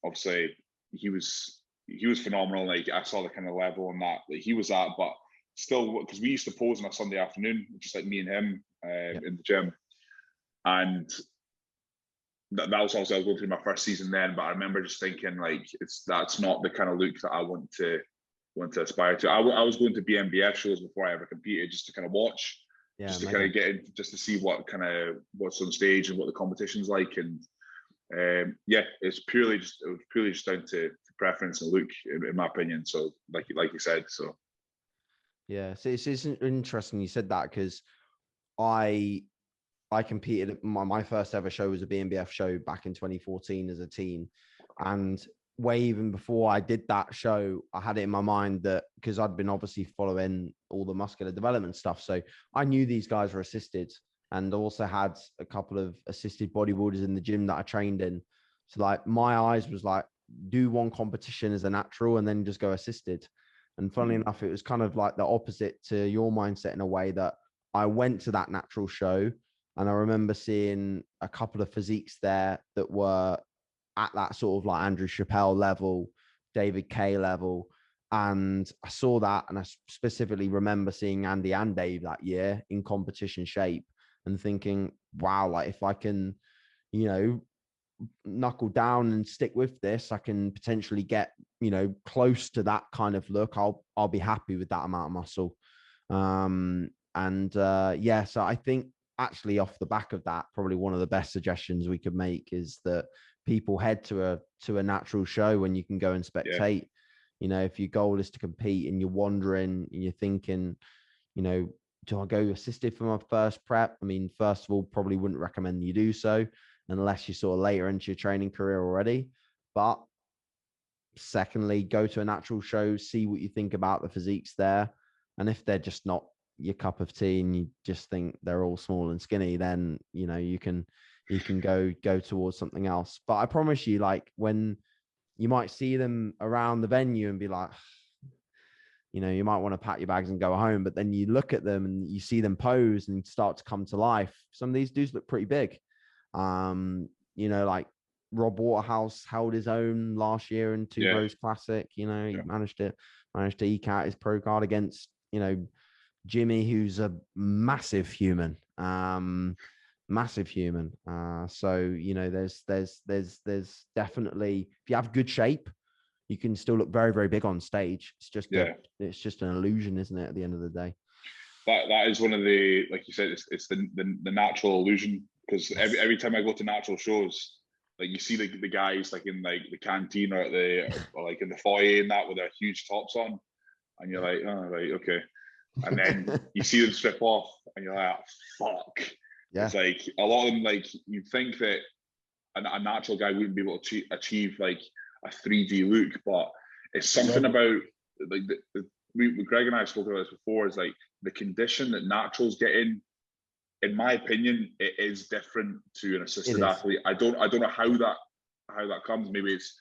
obviously he was phenomenal. Like, I saw the kind of level and that he was at, but still, because we used to pose on a Sunday afternoon, just like me and him in the gym, and that was also, I was going through my first season then. But I remember just thinking, like, that's not the kind of look that I want to aspire to. I was going to BMBF shows before I ever competed, just to kind of watch, just to kind of get in, just to see what's on stage and what the competition's like. And it's purely just down to preference and look, in my opinion. So like you said, so
yeah, so it's interesting you said that, because I competed. My first ever show was a BMBF show back in 2014 as a teen, and way even before I did that show, I had it in my mind that, because I'd been obviously following all the muscular development stuff, so I knew these guys were assisted, and also had a couple of assisted bodybuilders in the gym that I trained in. So like my eyes was like, do one competition as a natural and then just go assisted. And funnily enough, it was kind of like the opposite to your mindset, in a way that I went to that natural show, and I remember seeing a couple of physiques there that were at that sort of like Andrew Chappelle level, David Kay level. And I saw that, and I specifically remember seeing Andy and Dave that year in competition shape, and thinking, wow, like if I can, you know, knuckle down and stick with this, I can potentially get, you know, close to that kind of look. I'll be happy with that amount of muscle. So I think actually off the back of that, probably one of the best suggestions we could make is that people head to a natural show when you can go and spectate. You know, if your goal is to compete and you're wondering and you're thinking, you know, do I go assisted for my first prep? I mean, first of all, probably wouldn't recommend you do so unless you're sort of later into your training career already. But secondly, go to a natural show, see what you think about the physiques there. And if they're just not your cup of tea and you just think they're all small and skinny, then, you know, you can go towards something else. But I promise you, like, when you might see them around the venue and be like, you know, you might want to pack your bags and go home, but then you look at them and you see them pose and start to come to life. Some of these dudes look pretty big. You know, like Rob Waterhouse held his own last year in Two Bros Classic. You know, he managed to eke out his pro card against, you know, Jimmy, who's a massive human. So, you know, there's definitely, if you have good shape, you can still look very, very big on stage. It's just it's just an illusion, isn't it, at the end of the day?
That is one of the, like you said, it's the natural illusion. Because every time I go to natural shows, like, you see the guys like in like the canteen or or like in the foyer and that with their huge tops on, and you're like, oh, right, okay. And then you see them strip off and you're like, fuck. Yeah. It's like a lot of them, like, you'd think that a natural guy wouldn't be able to achieve like a 3D look, but it's something about like Greg and I have spoken about this before, is like the condition that naturals get in my opinion, it is different to an assisted athlete. I don't know how that how that comes. Maybe it's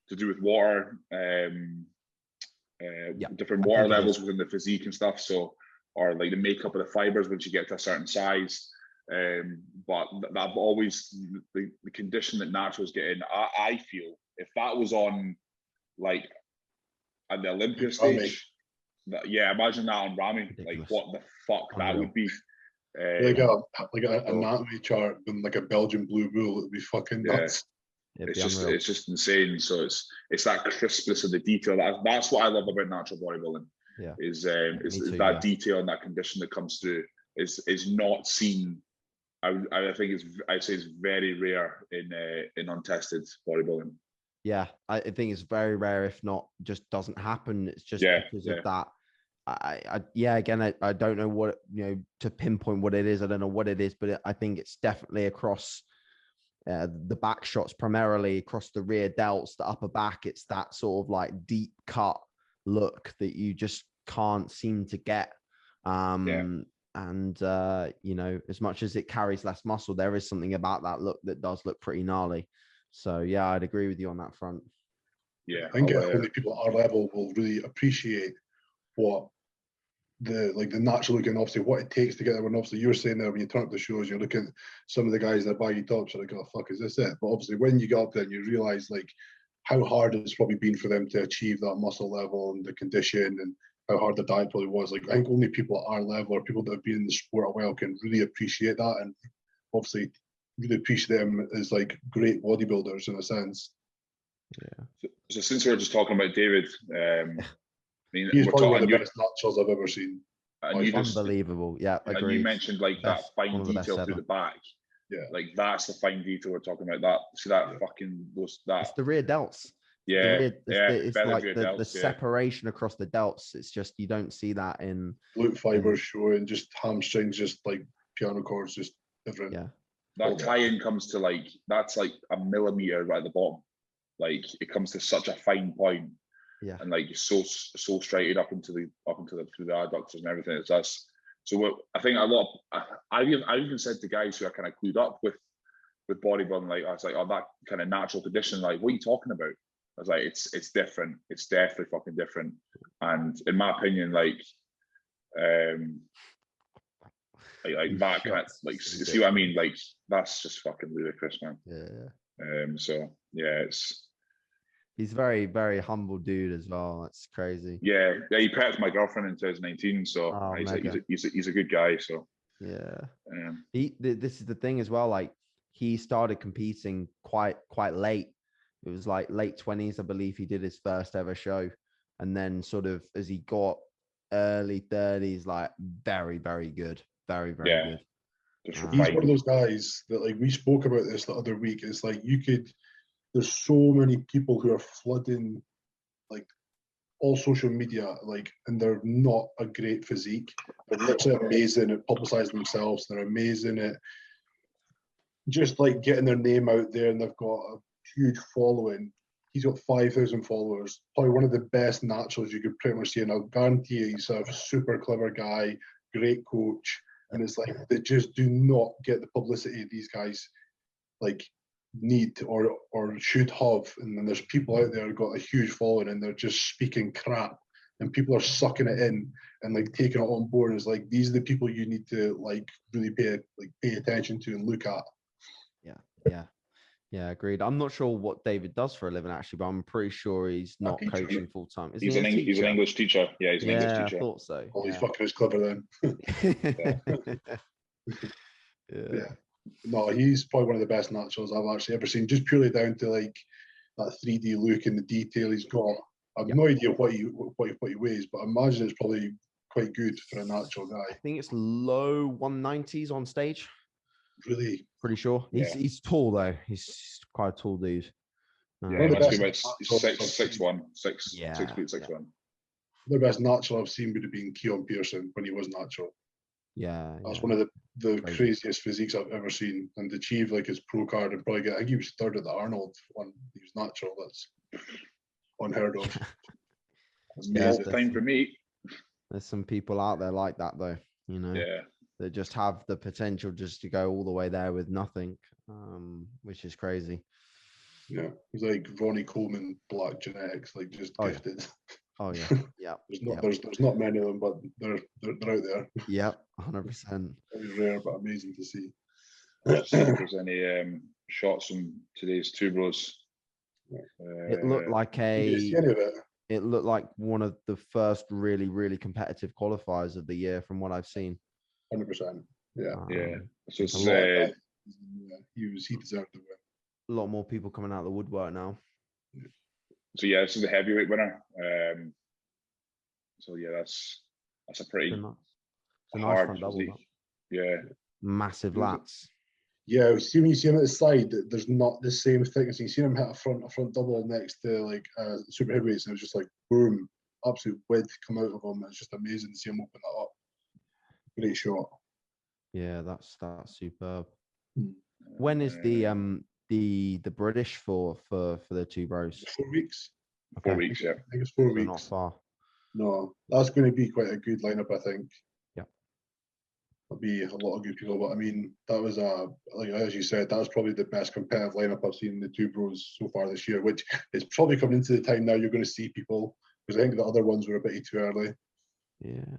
to do with water, different water levels within the physique and stuff. So, or like the makeup of the fibers once you get to a certain size. But that always the condition that naturals get in. I feel if that was on like at the Olympia stage, imagine that on Rami.
Ridiculous.
Like what the fuck that would be.
Like a anatomy chart and like a Belgian blue bull, it'd be fucking nuts.
It's just insane. So it's that crispness of the detail. That's what I love about natural bodybuilding.
Yeah,
is that detail and that condition that comes through is not seen. I think I'd say it's very rare in untested bodybuilding.
Yeah, I think it's very rare, if not just doesn't happen. It's just because of that. I don't know what, to pinpoint what it is. I don't know what it is, but I think it's definitely across the back shots, primarily across the rear delts, the upper back. It's that sort of like deep cut look that you just can't seem to get. And as much as it carries less muscle, there is something about that look that does look pretty gnarly. So yeah, I'd agree with you on that front.
Yeah, I think only people at our level will really appreciate what the natural look and obviously what it takes to get there. When obviously you're saying there, when you turn up the shows, you're looking at some of the guys that baggy tops, you're like, oh fuck, is this it? But obviously when you get up there and you realize like how hard it's probably been for them to achieve that muscle level and the condition, and how hard the diet probably was. Like I think only people at our level or people that have been in the sport a while can really appreciate that, and obviously really appreciate them as like great bodybuilders in a sense.
Yeah.
So since we're just talking about David,
he's probably one of the best naturals I've ever seen.
Unbelievable. Yeah,
and you mentioned like that fine detail through the back.
Yeah,
like that's the fine detail we're talking about. That see that fucking that.
It's the rear delts. It's like the separation across the delts. It's just you don't see that in
glute fibers showing, just hamstrings, just like piano chords, just different.
Yeah,
that tie-in comes to like that's like a millimeter right at the bottom. Like it comes to such a fine point.
Yeah,
and like so straightened up into the through the adductors and everything. It's us. So I think a lot. I've even said to guys who are kind of clued up with bodybuilding, like I was like, oh, that kind of natural condition. Like, what are you talking about? I was like, it's different. It's definitely fucking different. And in my opinion, like that kind of like see what I mean? Like that's just fucking ludicrous, man.
Yeah.
So yeah,
he's very, very humble dude as well. That's crazy.
Yeah. He prepped my girlfriend in 2019, so he's a good guy. So
yeah. This is the thing as well. Like he started competing quite late. It was like late 20s, I believe. He did his first ever show, and then sort of as he got early 30s, like very, very good, very, very good.
He's one of those guys that like we spoke about this the other week. It's like there's so many people who are flooding like all social media, like, and they're not a great physique. They're literally amazing at publicizing themselves. They're amazing at just like getting their name out there, and they've got a huge following. He's got 5,000 followers. Probably one of the best naturals you could pretty much see. And I'll guarantee you, he's a super clever guy, great coach. And it's like they just do not get the publicity these guys like need or should have. And then there's people out there who've got a huge following and they're just speaking crap, and people are sucking it in and like taking it on board. It's like these are the people you need to like really pay attention to and look at.
Yeah, agreed. I'm not sure what David does for a living actually, but I'm pretty sure he's not coaching full time.
He's an English teacher. Yeah, he's an English teacher.
I thought so.
Oh, he's fucking as clever then.
Yeah.
No, he's probably one of the best naturals I've actually ever seen, just purely down to like that 3D look and the detail he's got. I've no idea what he weighs, but I imagine it's probably quite good for a natural guy.
I think it's low 190s on stage.
Really?
Pretty sure. He's tall though. He's quite a tall dude.
Yeah, he must be about 6'1", 6'1".
The best natural I've seen would have been Keon Pearson when he was natural.
Yeah.
That's one of the craziest physiques I've ever seen, and to achieve like his pro card and probably I think he was third at the Arnold when he was natural. That's unheard of.
That's amazing. Time for me.
There's some people out there like that though, that just have the potential just to go all the way there with nothing, which is crazy.
Yeah, he's like Ronnie Coleman, black genetics, like just gifted.
Oh yeah, yeah.
There's not many of them, but they're out there.
Yep, 100%.
Very rare, but amazing to see.
Just see if there's any shots from today's two bros.
It looked like
Did you see any of it?
It looked like one of the first really, really competitive qualifiers of the year from what I've seen.
100%. Yeah.
Yeah. So it's
he deserved the win.
A lot more people coming out of the woodwork now.
So yeah, this is the heavyweight winner. So yeah, that's a pretty
nice
hard
front double.
physique. Yeah.
Massive lats.
Yeah, when you see him at the side, there's not the same thickness. You see him hit a front double next to like super heavyweights, and it was just like boom, absolute width come out of him. It's just amazing to see him open that up. Great shot.
Yeah, that's superb. When is the British for the two bros?
4 weeks.
Okay.
4 weeks, yeah.
I think it's 4
So
weeks.
not far.
No, that's going to be quite a good lineup, I think.
Yeah.
There'll be a lot of good people, but I mean, that was like as you said, that was probably the best competitive lineup I've seen in the two bros so far this year, which is probably coming into the time now you're going to see people, because I think the other ones were a bit too early.
Yeah.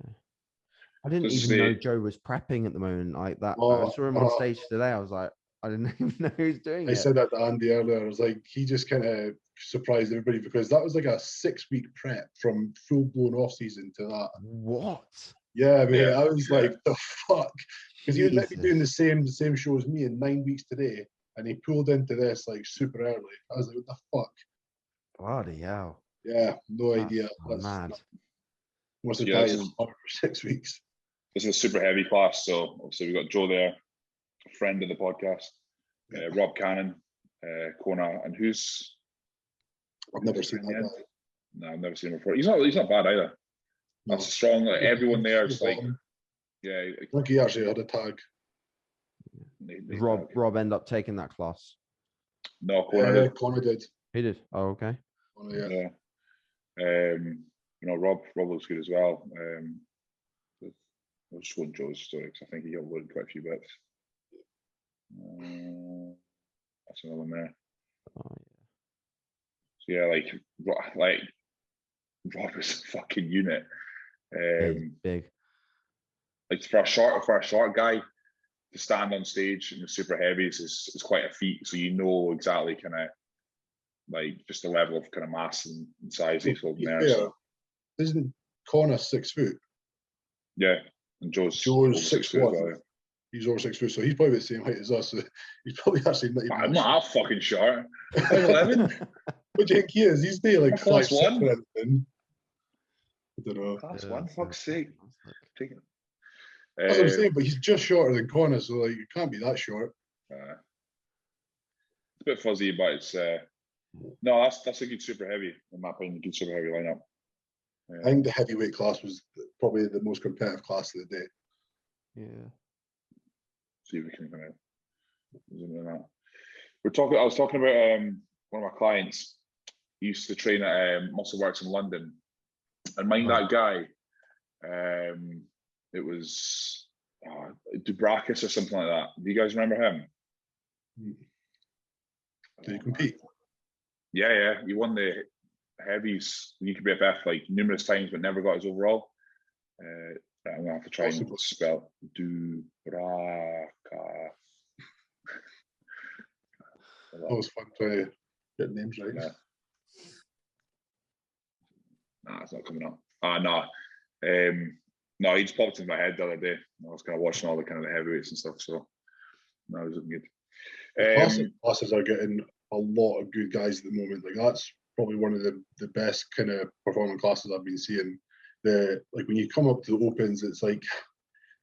I didn't even know Joe was prepping at the moment like that. I saw him on stage today. I was like, I didn't even know he was doing it.
I said that to Andy earlier. I was like, he just kind of surprised everybody, because that was like a 6-week prep from full-blown off-season to that.
What?
Yeah, man. I was like, the fuck? Because he was meant to be doing the same show as me in 9 weeks today, and he pulled into this like super early. I was like, what the fuck?
Bloody hell.
Yeah, no idea.
That's mad.
What's the diet for 6 weeks?
This is a super heavy class, so obviously we've got Joe there, a friend of the podcast, Rob Cannon, Kona, and who's...
I've never seen that guy.
No, I've never seen him before. He's not bad either.
No.
That's strong. Like, everyone there is like... Yeah.
I think he actually had a tag.
Rob end up taking that class?
No, Kona did.
Connor did.
He did? Oh, okay.
Connor,
yeah. Rob looks good as well. I'll just go on Joe's story because I think he uploaded quite a few bits. That's another one there.
Oh,
yeah. So yeah, Rob is a fucking unit.
Big.
Like for a short guy to stand on stage in the super heavies is quite a feat. So you know exactly kind of like just the level of kind of mass and size he's holding there. So.
Isn't Connor 6 foot?
Yeah, and Joe's
6'1". Well. He's over 6 foot, so he's probably the same height as us. So he's probably actually not even.
I'm not that fucking short. 5'11".
What do you think he is? He's there like 5'1". I don't know.
Class 1, fuck's sake. Take it.
That's what I'm saying, but he's just shorter than Connor, so like it can't be that short.
It's a bit fuzzy, but it's no, that's a good super heavy in my opinion. Good super heavy lineup.
I think the heavyweight class was probably the most competitive class of the day.
Yeah.
See if we can kind of zoom in on that. I was talking about one of my clients. He used to train at Muscle Works in London, and mind that guy. It was Dubrakis or something like that. Do you guys remember him?
Did he compete?
Yeah. He won the heavies UKBFF like numerous times, but never got his overall. I'm gonna have to try and spell Dubrakis.
That was fun trying to get names right.
Yeah. Nah, it's not coming up. No, he just popped in my head the other day. I was kind of watching all the kind of the heavyweights and stuff, so no, it was looking good.
Classes are getting a lot of good guys at the moment. Like that's probably one of the best kind of performing classes I've been seeing. When you come up to the opens, it's like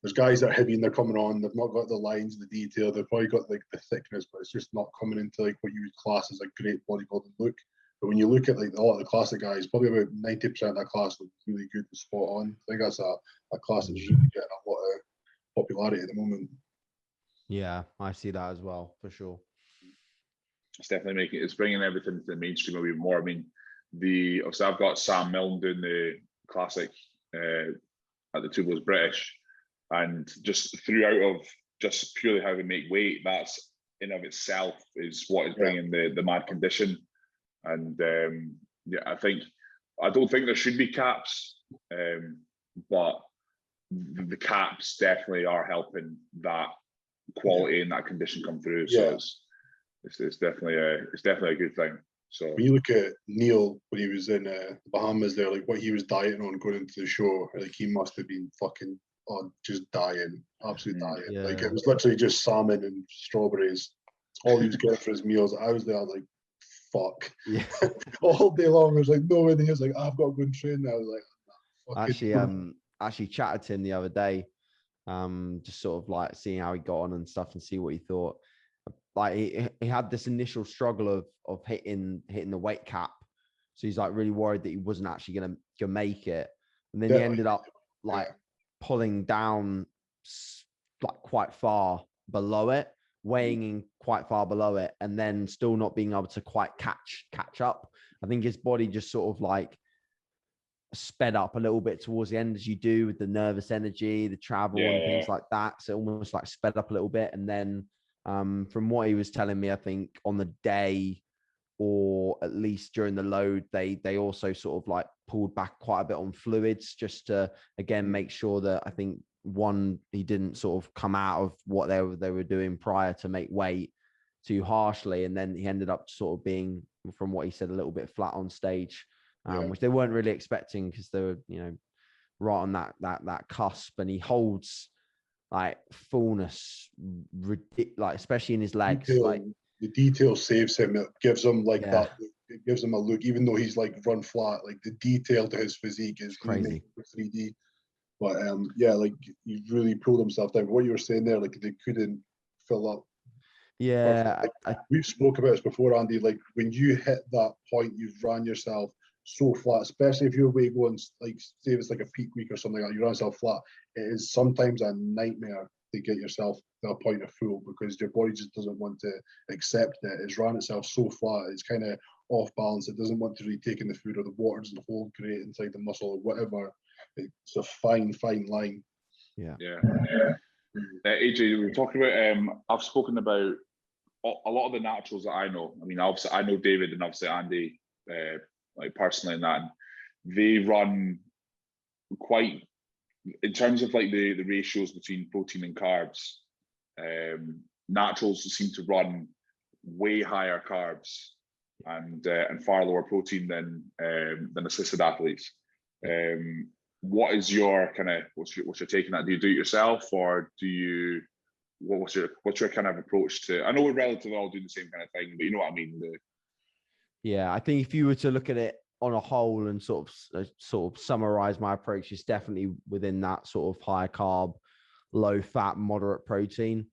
there's guys that are heavy and they're coming on. They've not got the lines, the detail. They've probably got like the thickness, but it's just not coming into like what you would class as a great bodybuilding look. But when you look at like a lot of the classic guys, probably about 90% of that class look really good and spot on. I think that's a class that's really getting a lot of popularity at the moment.
Yeah, I see that as well, for sure.
It's definitely it's bringing everything to the mainstream a bit more. I mean, obviously I've got Sam Milne doing the classic at the Two Bros British, and just throughout of just purely how they make weight, that's in of itself is what is bringing the mad condition. And I don't think there should be caps, but the caps definitely are helping that quality and that condition come through. So it's definitely a good thing. So
when you look at Neil when he was in the Bahamas there, like what he was dieting on going into the show, like he must have been fucking just dying, absolutely dying.
Yeah.
Like it was literally just salmon and strawberries. All he was getting for his meals. I was there like, fuck.
Yeah.
All day long. I was like, no, and he was like, I've got to go and train now. I was like, nah,
actually chatted to him the other day, just sort of like seeing how he got on and stuff and see what he thought. Like he had this initial struggle of hitting the weight cap, so he's like really worried that he wasn't actually gonna make it, and then he ended up like pulling down like quite far below it, weighing in quite far below it, and then still not being able to quite catch up. I think his body just sort of like sped up a little bit towards the end, as you do with the nervous energy, the travel and things like that. So almost like sped up a little bit. And then from what he was telling me, I think on the day, or at least during the load, they also sort of like pulled back quite a bit on fluids, just to again make sure that, I think, one, he didn't sort of come out of what they were doing prior to make weight too harshly, and then he ended up sort of being, from what he said, a little bit flat on stage, which they weren't really expecting, because they were, right on that cusp. And he holds like fullness, like especially in his legs. Like
the detail saves him. It gives him like that. It gives him a look, even though he's like run flat. Like the detail to his physique is
crazy.
3D. But like he really pulled himself down. But what you were saying there, like they couldn't fill up.
Yeah,
we've spoke about this before, Andy. Like when you hit that point, you've ran yourself so flat, especially if your weight goes, like say it's like a peak week or something like that, you run yourself flat. It is sometimes a nightmare to get yourself to a point of full, because your body just doesn't want to accept it. It's ran itself so flat, it's kind of off balance. It doesn't want to really take in the food, or the water doesn't hold great inside the muscle, or whatever. It's a fine line.
Yeah.
AJ, we're talking about. I've spoken about a lot of the naturals that I know. I mean, obviously, I know David and obviously Andy, like personally, and that. And they run quite, in terms of like the ratios between protein and carbs. Naturals seem to run way higher carbs and far lower protein than assisted athletes. What is your kind of what's your take on that? Do you do it yourself, or do you? What's your kind of approach to? I know we're relatively all doing the same kind of thing, but you know what I mean.
Yeah, I think if you were to look at it on a whole and sort of summarize my approach, it's definitely within that sort of high carb, low fat, moderate protein.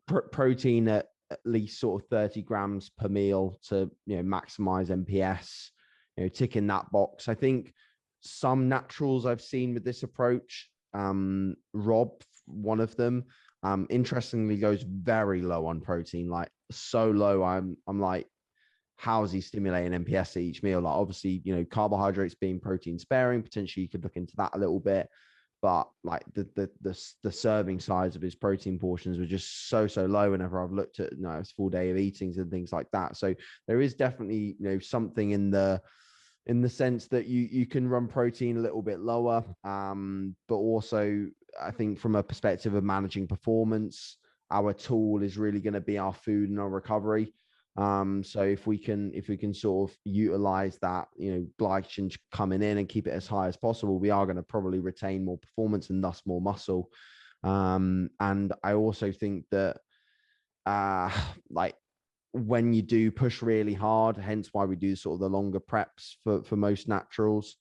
Protein at least sort of 30 grams per meal to maximize MPS. Ticking that box. I think some naturals I've seen with this approach, Rob, one of them, interestingly goes very low on protein, like so low. I'm like, how is he stimulating MPS at each meal? Like obviously, carbohydrates being protein sparing, potentially you could look into that a little bit, but like the serving size of his protein portions were just so low whenever I've looked at his full day of eatings and things like that. So there is definitely something in the sense that you can run protein a little bit lower, but also I think from a perspective of managing performance, our tool is really going to be our food and our recovery. So if we can sort of utilize that, glycogen coming in and keep it as high as possible, we are going to probably retain more performance and thus more muscle. And I also think that, like when you do push really hard, hence why we do sort of the longer preps for most naturals,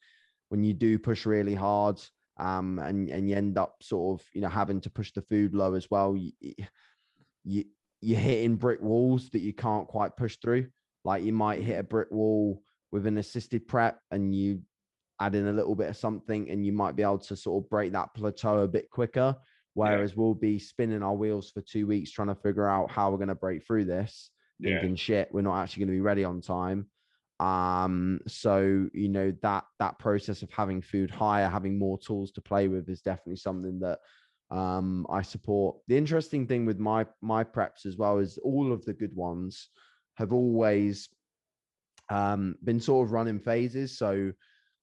when you do push really hard, and you end up sort of, having to push the food low as well, you're hitting brick walls that you can't quite push through. Like you might hit a brick wall with an assisted prep and you add in a little bit of something and you might be able to sort of break that plateau a bit quicker. Whereas we'll be spinning our wheels for 2 weeks trying to figure out how we're going to break through this, thinking shit, we're not actually going to be ready on time. So, that process of having food higher, having more tools to play with is definitely something that I support. The interesting thing with my preps as well is all of the good ones have always been sort of run in phases. So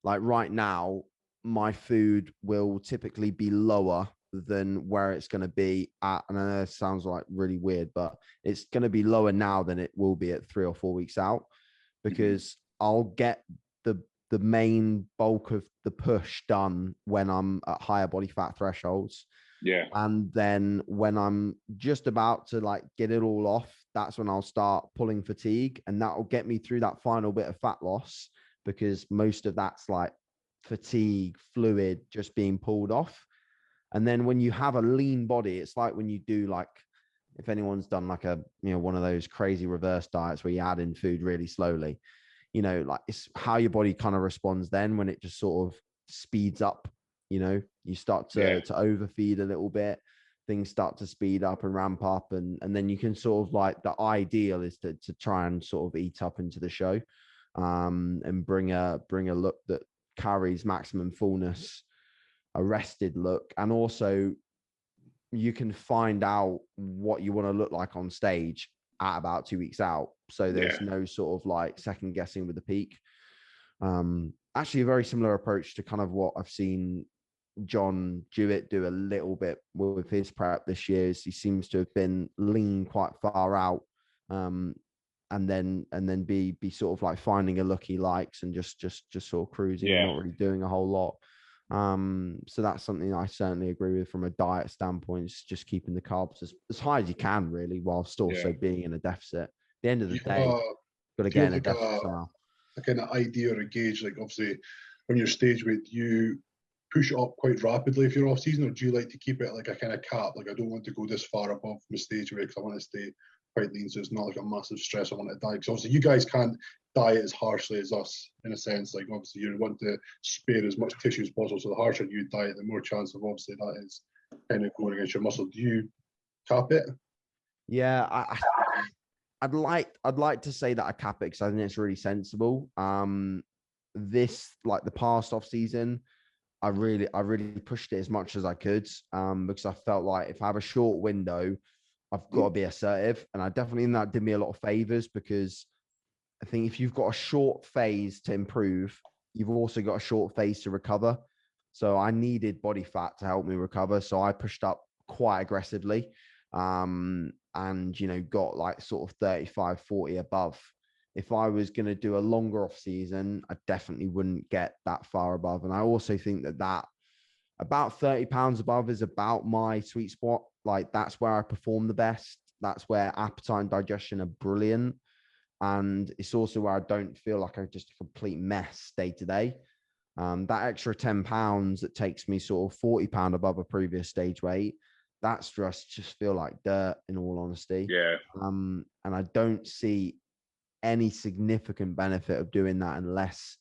like right now, my food will typically be lower than where it's going to be at. And I know it sounds like really weird, but it's going to be lower now than it will be at 3 or 4 weeks out, because I'll get the main bulk of the push done when I'm at higher body fat thresholds.
Yeah.
And then when I'm just about to like get it all off, that's when I'll start pulling fatigue, and that'll get me through that final bit of fat loss, because most of that's like fatigue, fluid just being pulled off. And then when you have a lean body, it's like when you do like, if anyone's done like a, one of those crazy reverse diets where you add in food really slowly, like it's how your body kind of responds then when it just sort of speeds up. You start to overfeed a little bit, things start to speed up and ramp up, and then you can sort of like, the ideal is to try and sort of eat up into the show, and bring a look that carries maximum fullness, a rested look. And also you can find out what you want to look like on stage at about 2 weeks out. So there's no sort of like second guessing with the peak. Actually a very similar approach to kind of what I've seen John Jewett do a little bit with his prep this year. Is he seems to have been lean quite far out, and then be sort of like finding a look he likes and just sort of cruising, not really doing a whole lot. So that's something I certainly agree with from a diet standpoint. It's just keeping the carbs as high as you can, really, whilst also being in a deficit. At the end of the day, got to get in a deficit somehow.
A kind of idea or a gauge, like obviously when you're stage weight, you push it up quite rapidly if you're off season, or do you like to keep it like a kind of cap? Like, I don't want to go this far above my stage weight because I want to stay quite lean, so it's not like a massive stress. I want to diet, because obviously you guys can't diet as harshly as us, in a sense. Like, obviously you want to spare as much tissue as possible, so the harsher you diet, the more chance of obviously that is kind of going against your muscle. Do you cap it?
Yeah, I'd like to say that I cap it, because I think it's really sensible. This, like the past off season, I really pushed it as much as I could, because I felt like if I have a short window, I've got to be assertive. And I definitely think that did me a lot of favors, because I think if you've got a short phase to improve, you've also got a short phase to recover. So I needed body fat to help me recover. So I pushed up quite aggressively, and, got like sort of 35, 40 above. If I was going to do a longer off season, I definitely wouldn't get that far above. And I also think that about 30 pounds above is about my sweet spot. Like, that's where I perform the best. That's where appetite and digestion are brilliant. And it's also where I don't feel like I'm just a complete mess day to day. That extra 10 pounds that takes me sort of 40 pound above a previous stage weight, that's just feel like dirt, in all honesty.
Yeah.
And I don't see any significant benefit of doing that unless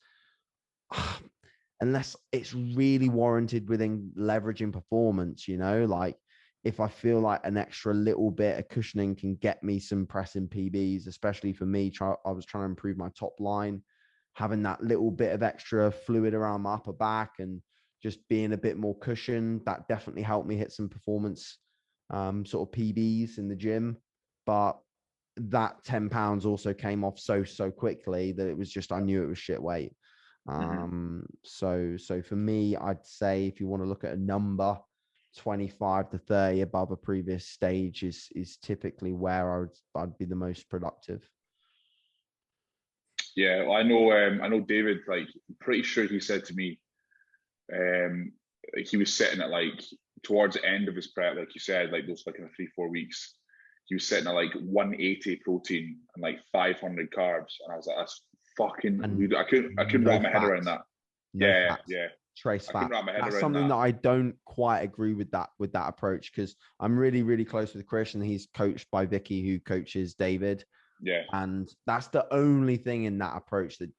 it's really warranted within leveraging performance. Like, if I feel like an extra little bit of cushioning can get me some pressing PBs, especially for me, I was trying to improve my top line, having that little bit of extra fluid around my upper back and just being a bit more cushioned, that definitely helped me hit some performance sort of PBs in the gym. But that 10 pounds also came off so quickly that it was just, I knew it was shit weight. So for me, I'd say if you want to look at a number, 25 to 30 above a previous stage is typically where I'd be the most productive.
Yeah, I know David, like, I'm pretty sure he said to me, he was sitting at like towards the end of his prep, like you said, like those like in 3-4 weeks, he was sitting at like 180 protein and like 500 carbs, and I was like, that's fucking. I couldn't wrap my head around that. Yeah.
Trace fat. That's something that I don't quite agree with that approach, because I'm really, really close with Chris, and he's coached by Vicky, who coaches David.
Yeah.
And that's the only thing in that approach that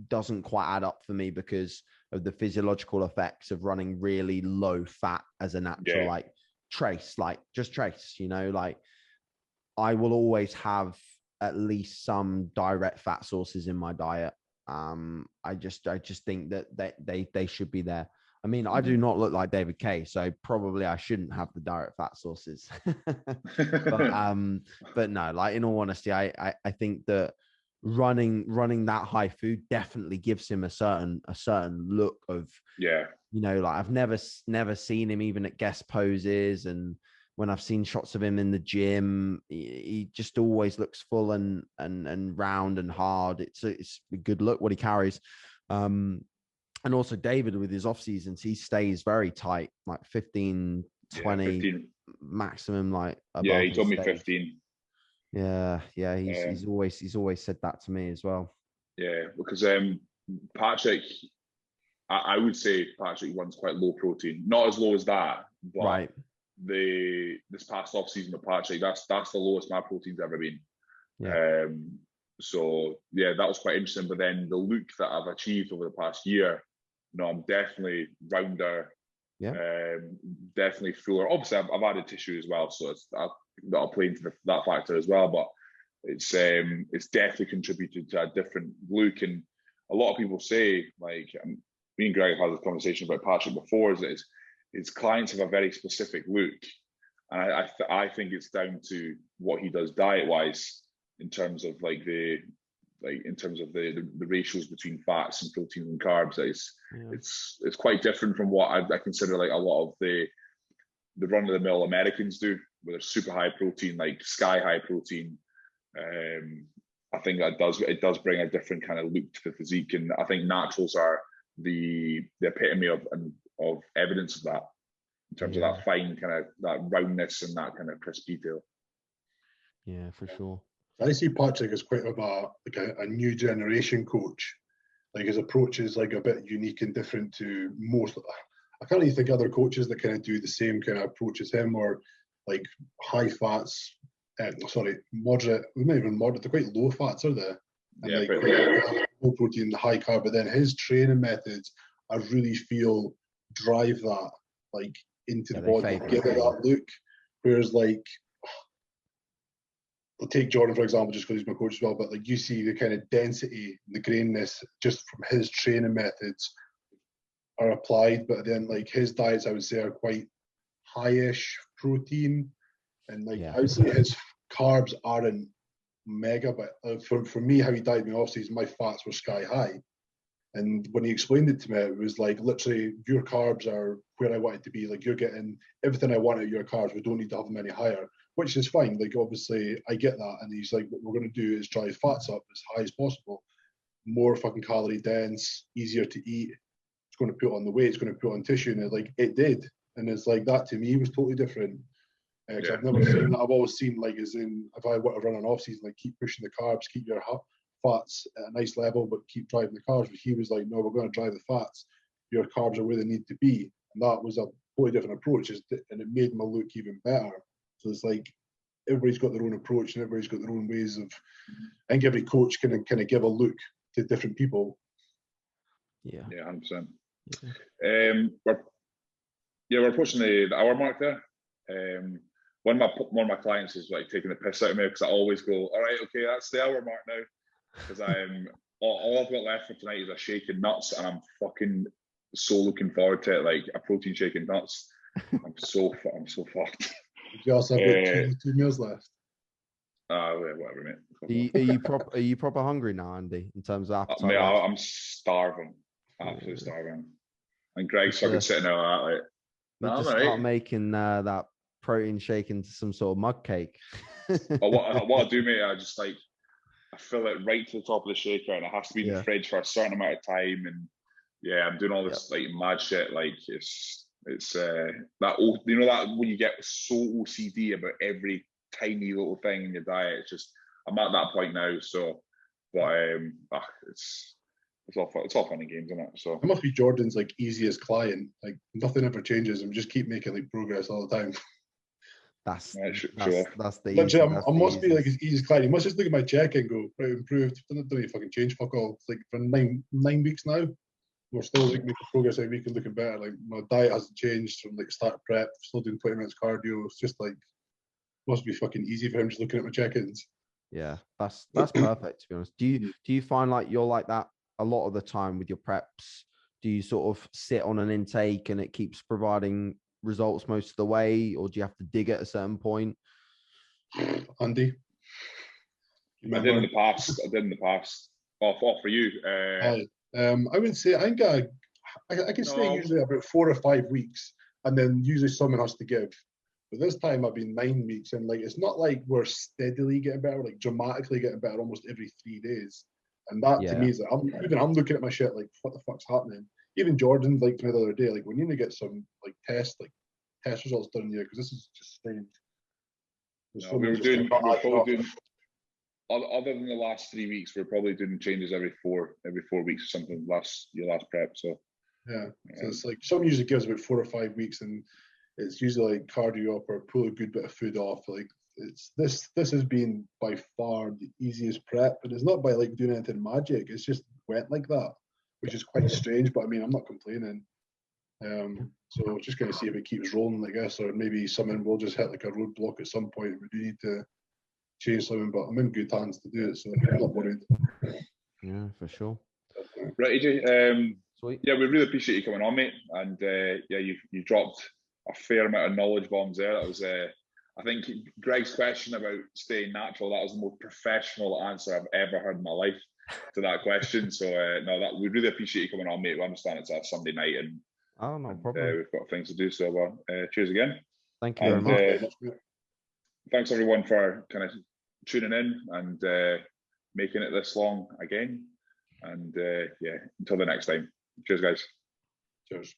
doesn't quite add up for me, because of the physiological effects of running really low fat as a natural, like trace, like just trace, like I will always have at least some direct fat sources in my diet. I just think that they should be there. I mean, I do not look like David Kay, so probably I shouldn't have the direct fat sources. But no, like in all honesty, I think that running that high food definitely gives him a certain look of,
Yeah.
you know, like I've never seen him even at guest poses, and when I've seen shots of him in the gym, he just always looks full and round and hard. It's a good look what he carries. And also David with his off seasons, he stays very tight, like 15, 20
15.
maximum, like above.
Yeah, he told me
stage.
15.
Yeah. He's always said that to me as well.
Yeah, because Patrick, I would say Patrick runs quite low protein, not as low as that, but
Right.
This past off season with Patrick, that's the lowest my protein's ever been.
Yeah.
So yeah, that was quite interesting. But then the look that I've achieved over the past year, I'm definitely rounder.
Yeah.
Definitely fuller. Obviously, I've added tissue as well, so that'll play into that factor as well. But it's definitely contributed to a different look. And a lot of people say, like, me and Greg have had this conversation about Patrick before, is that his clients have a very specific look, and I think it's down to what he does diet wise in terms of the ratios between fats and proteins and carbs. It's quite different from what I consider like a lot of the run of the mill Americans do, where they're super high protein, like sky high protein. I think it does bring a different kind of look to the physique, and I think naturals are the epitome of evidence of that, in terms of that fine kind of that roundness and that kind of crisp detail.
Yeah, for sure.
I see Patrick as quite a new generation coach. Like his approach is like a bit unique and different to most. I can't really think of other coaches that kind of do the same kind of approach as him, or like high fats. Moderate. We're not even moderate. They're quite low fats, are they? And low protein, high carb. But then his training methods, I really feel drive that like into the body, give it that look. Whereas like, I'll take Jordan for example, just because he's my coach as well. But like you see the kind of density, the grainness, just from his training methods are applied. But then like his diets, I would say, are quite high-ish protein, and like I would say his carbs aren't mega. But for me, how he dieted me off season, my fats were sky high. And when he explained it to me, it was like, literally, your carbs are where I want it to be. Like, you're getting everything I want out of your carbs. We don't need to have them any higher, which is fine. Like, obviously, I get that. And he's like, what we're going to do is drive fats up as high as possible. More fucking calorie dense, easier to eat. It's going to put on the weight. It's going to put on tissue. And it's like, it did. And it's like, that to me was totally different. I've never seen that. I've always seen, like, as in, if I want to run an off season, like, keep pushing the carbs, keep your fats at a nice level, but keep driving the carbs. But he was like, no, we're going to drive the fats. Your carbs are where they need to be. And that was a totally different approach, and it made my look even better. So it's like, everybody's got their own approach and everybody's got their own ways of, I think every coach can kind of give a look to different people.
Yeah, 100%. We're pushing the hour mark there. One of my clients is like taking the piss out of me because I always go, all right, okay, that's the hour mark now. Because all I've got left for tonight is a shake and nuts, and I'm fucking so looking forward to it, like a protein shake and nuts. I'm so fucked.
You also have 2 meals left.
Whatever, mate.
Are you proper hungry now, Andy? In terms of appetite?
Mate, I'm starving, absolutely starving. And Greg's fucking sitting there like that.
Just start making that protein shake into some sort of mug cake.
But what I do, mate, I just like I fill it right to the top of the shaker, and it has to be in the fridge for a certain amount of time. And I'm doing all this like mad shit. Like it's that old, that when you get so OCD about every tiny little thing in your diet. It's just I'm at that point now. So, but it's all fun and games, isn't it? So
it must be Jordan's like easiest client. Like nothing ever changes, and we just keep making like progress all the time.
That's the
literally, I must be like his easiest client. He must just look at my check and go, right, improved. Don't really fucking change, fuck all. It's like for 9 weeks now, we're still like making progress every week and looking better. Like my diet hasn't changed from like start prep, still doing 20 minutes cardio. It's just like must be fucking easy for him just looking at my check-ins.
Yeah, that's perfect to be honest. Do you find like you're like that a lot of the time with your preps? Do you sort of sit on an intake and it keeps providing results most of the way, or do you have to dig at a certain point?
Andy?
I did in the past. Off for you.
I would say I can stay usually about 4 or 5 weeks, and then usually someone has to give. But this time I've been 9 weeks, and like it's not like we're steadily getting better, like dramatically getting better almost every 3 days. And that to me is like I'm looking at my shit like, what the fuck's happening? Even Jordan like to me the other day, like we need to get some like test results done here, because this is just strange.
No, other than the last 3 weeks, we're probably doing changes every four weeks or something. Your last prep, so
yeah. So it's like some usually gives about 4 or 5 weeks, and it's usually like cardio up or pull a good bit of food off. Like this has been by far the easiest prep, but it's not by like doing anything magic. It's just went like that, which is quite strange. But I mean, I'm not complaining. So just going to see if it keeps rolling, I guess, or maybe someone will just hit like a roadblock at some point. We do need to change something, but I'm in good hands to do it, so I'm not worried.
Yeah, for sure.
Right, AJ.
Sweet.
Yeah, we really appreciate you coming on, mate. And yeah, you dropped a fair amount of knowledge bombs there. That was, I think, Greg's question about staying natural. That was the most professional answer I've ever heard in my life to that question. So we really appreciate you coming on, mate. We understand it's a Sunday night, and
no problem.
we've got things to do. So cheers again.
Thank you very much.
Thanks everyone for kind of tuning in and making it this long again. And yeah, until the next time. Cheers, guys.
Cheers.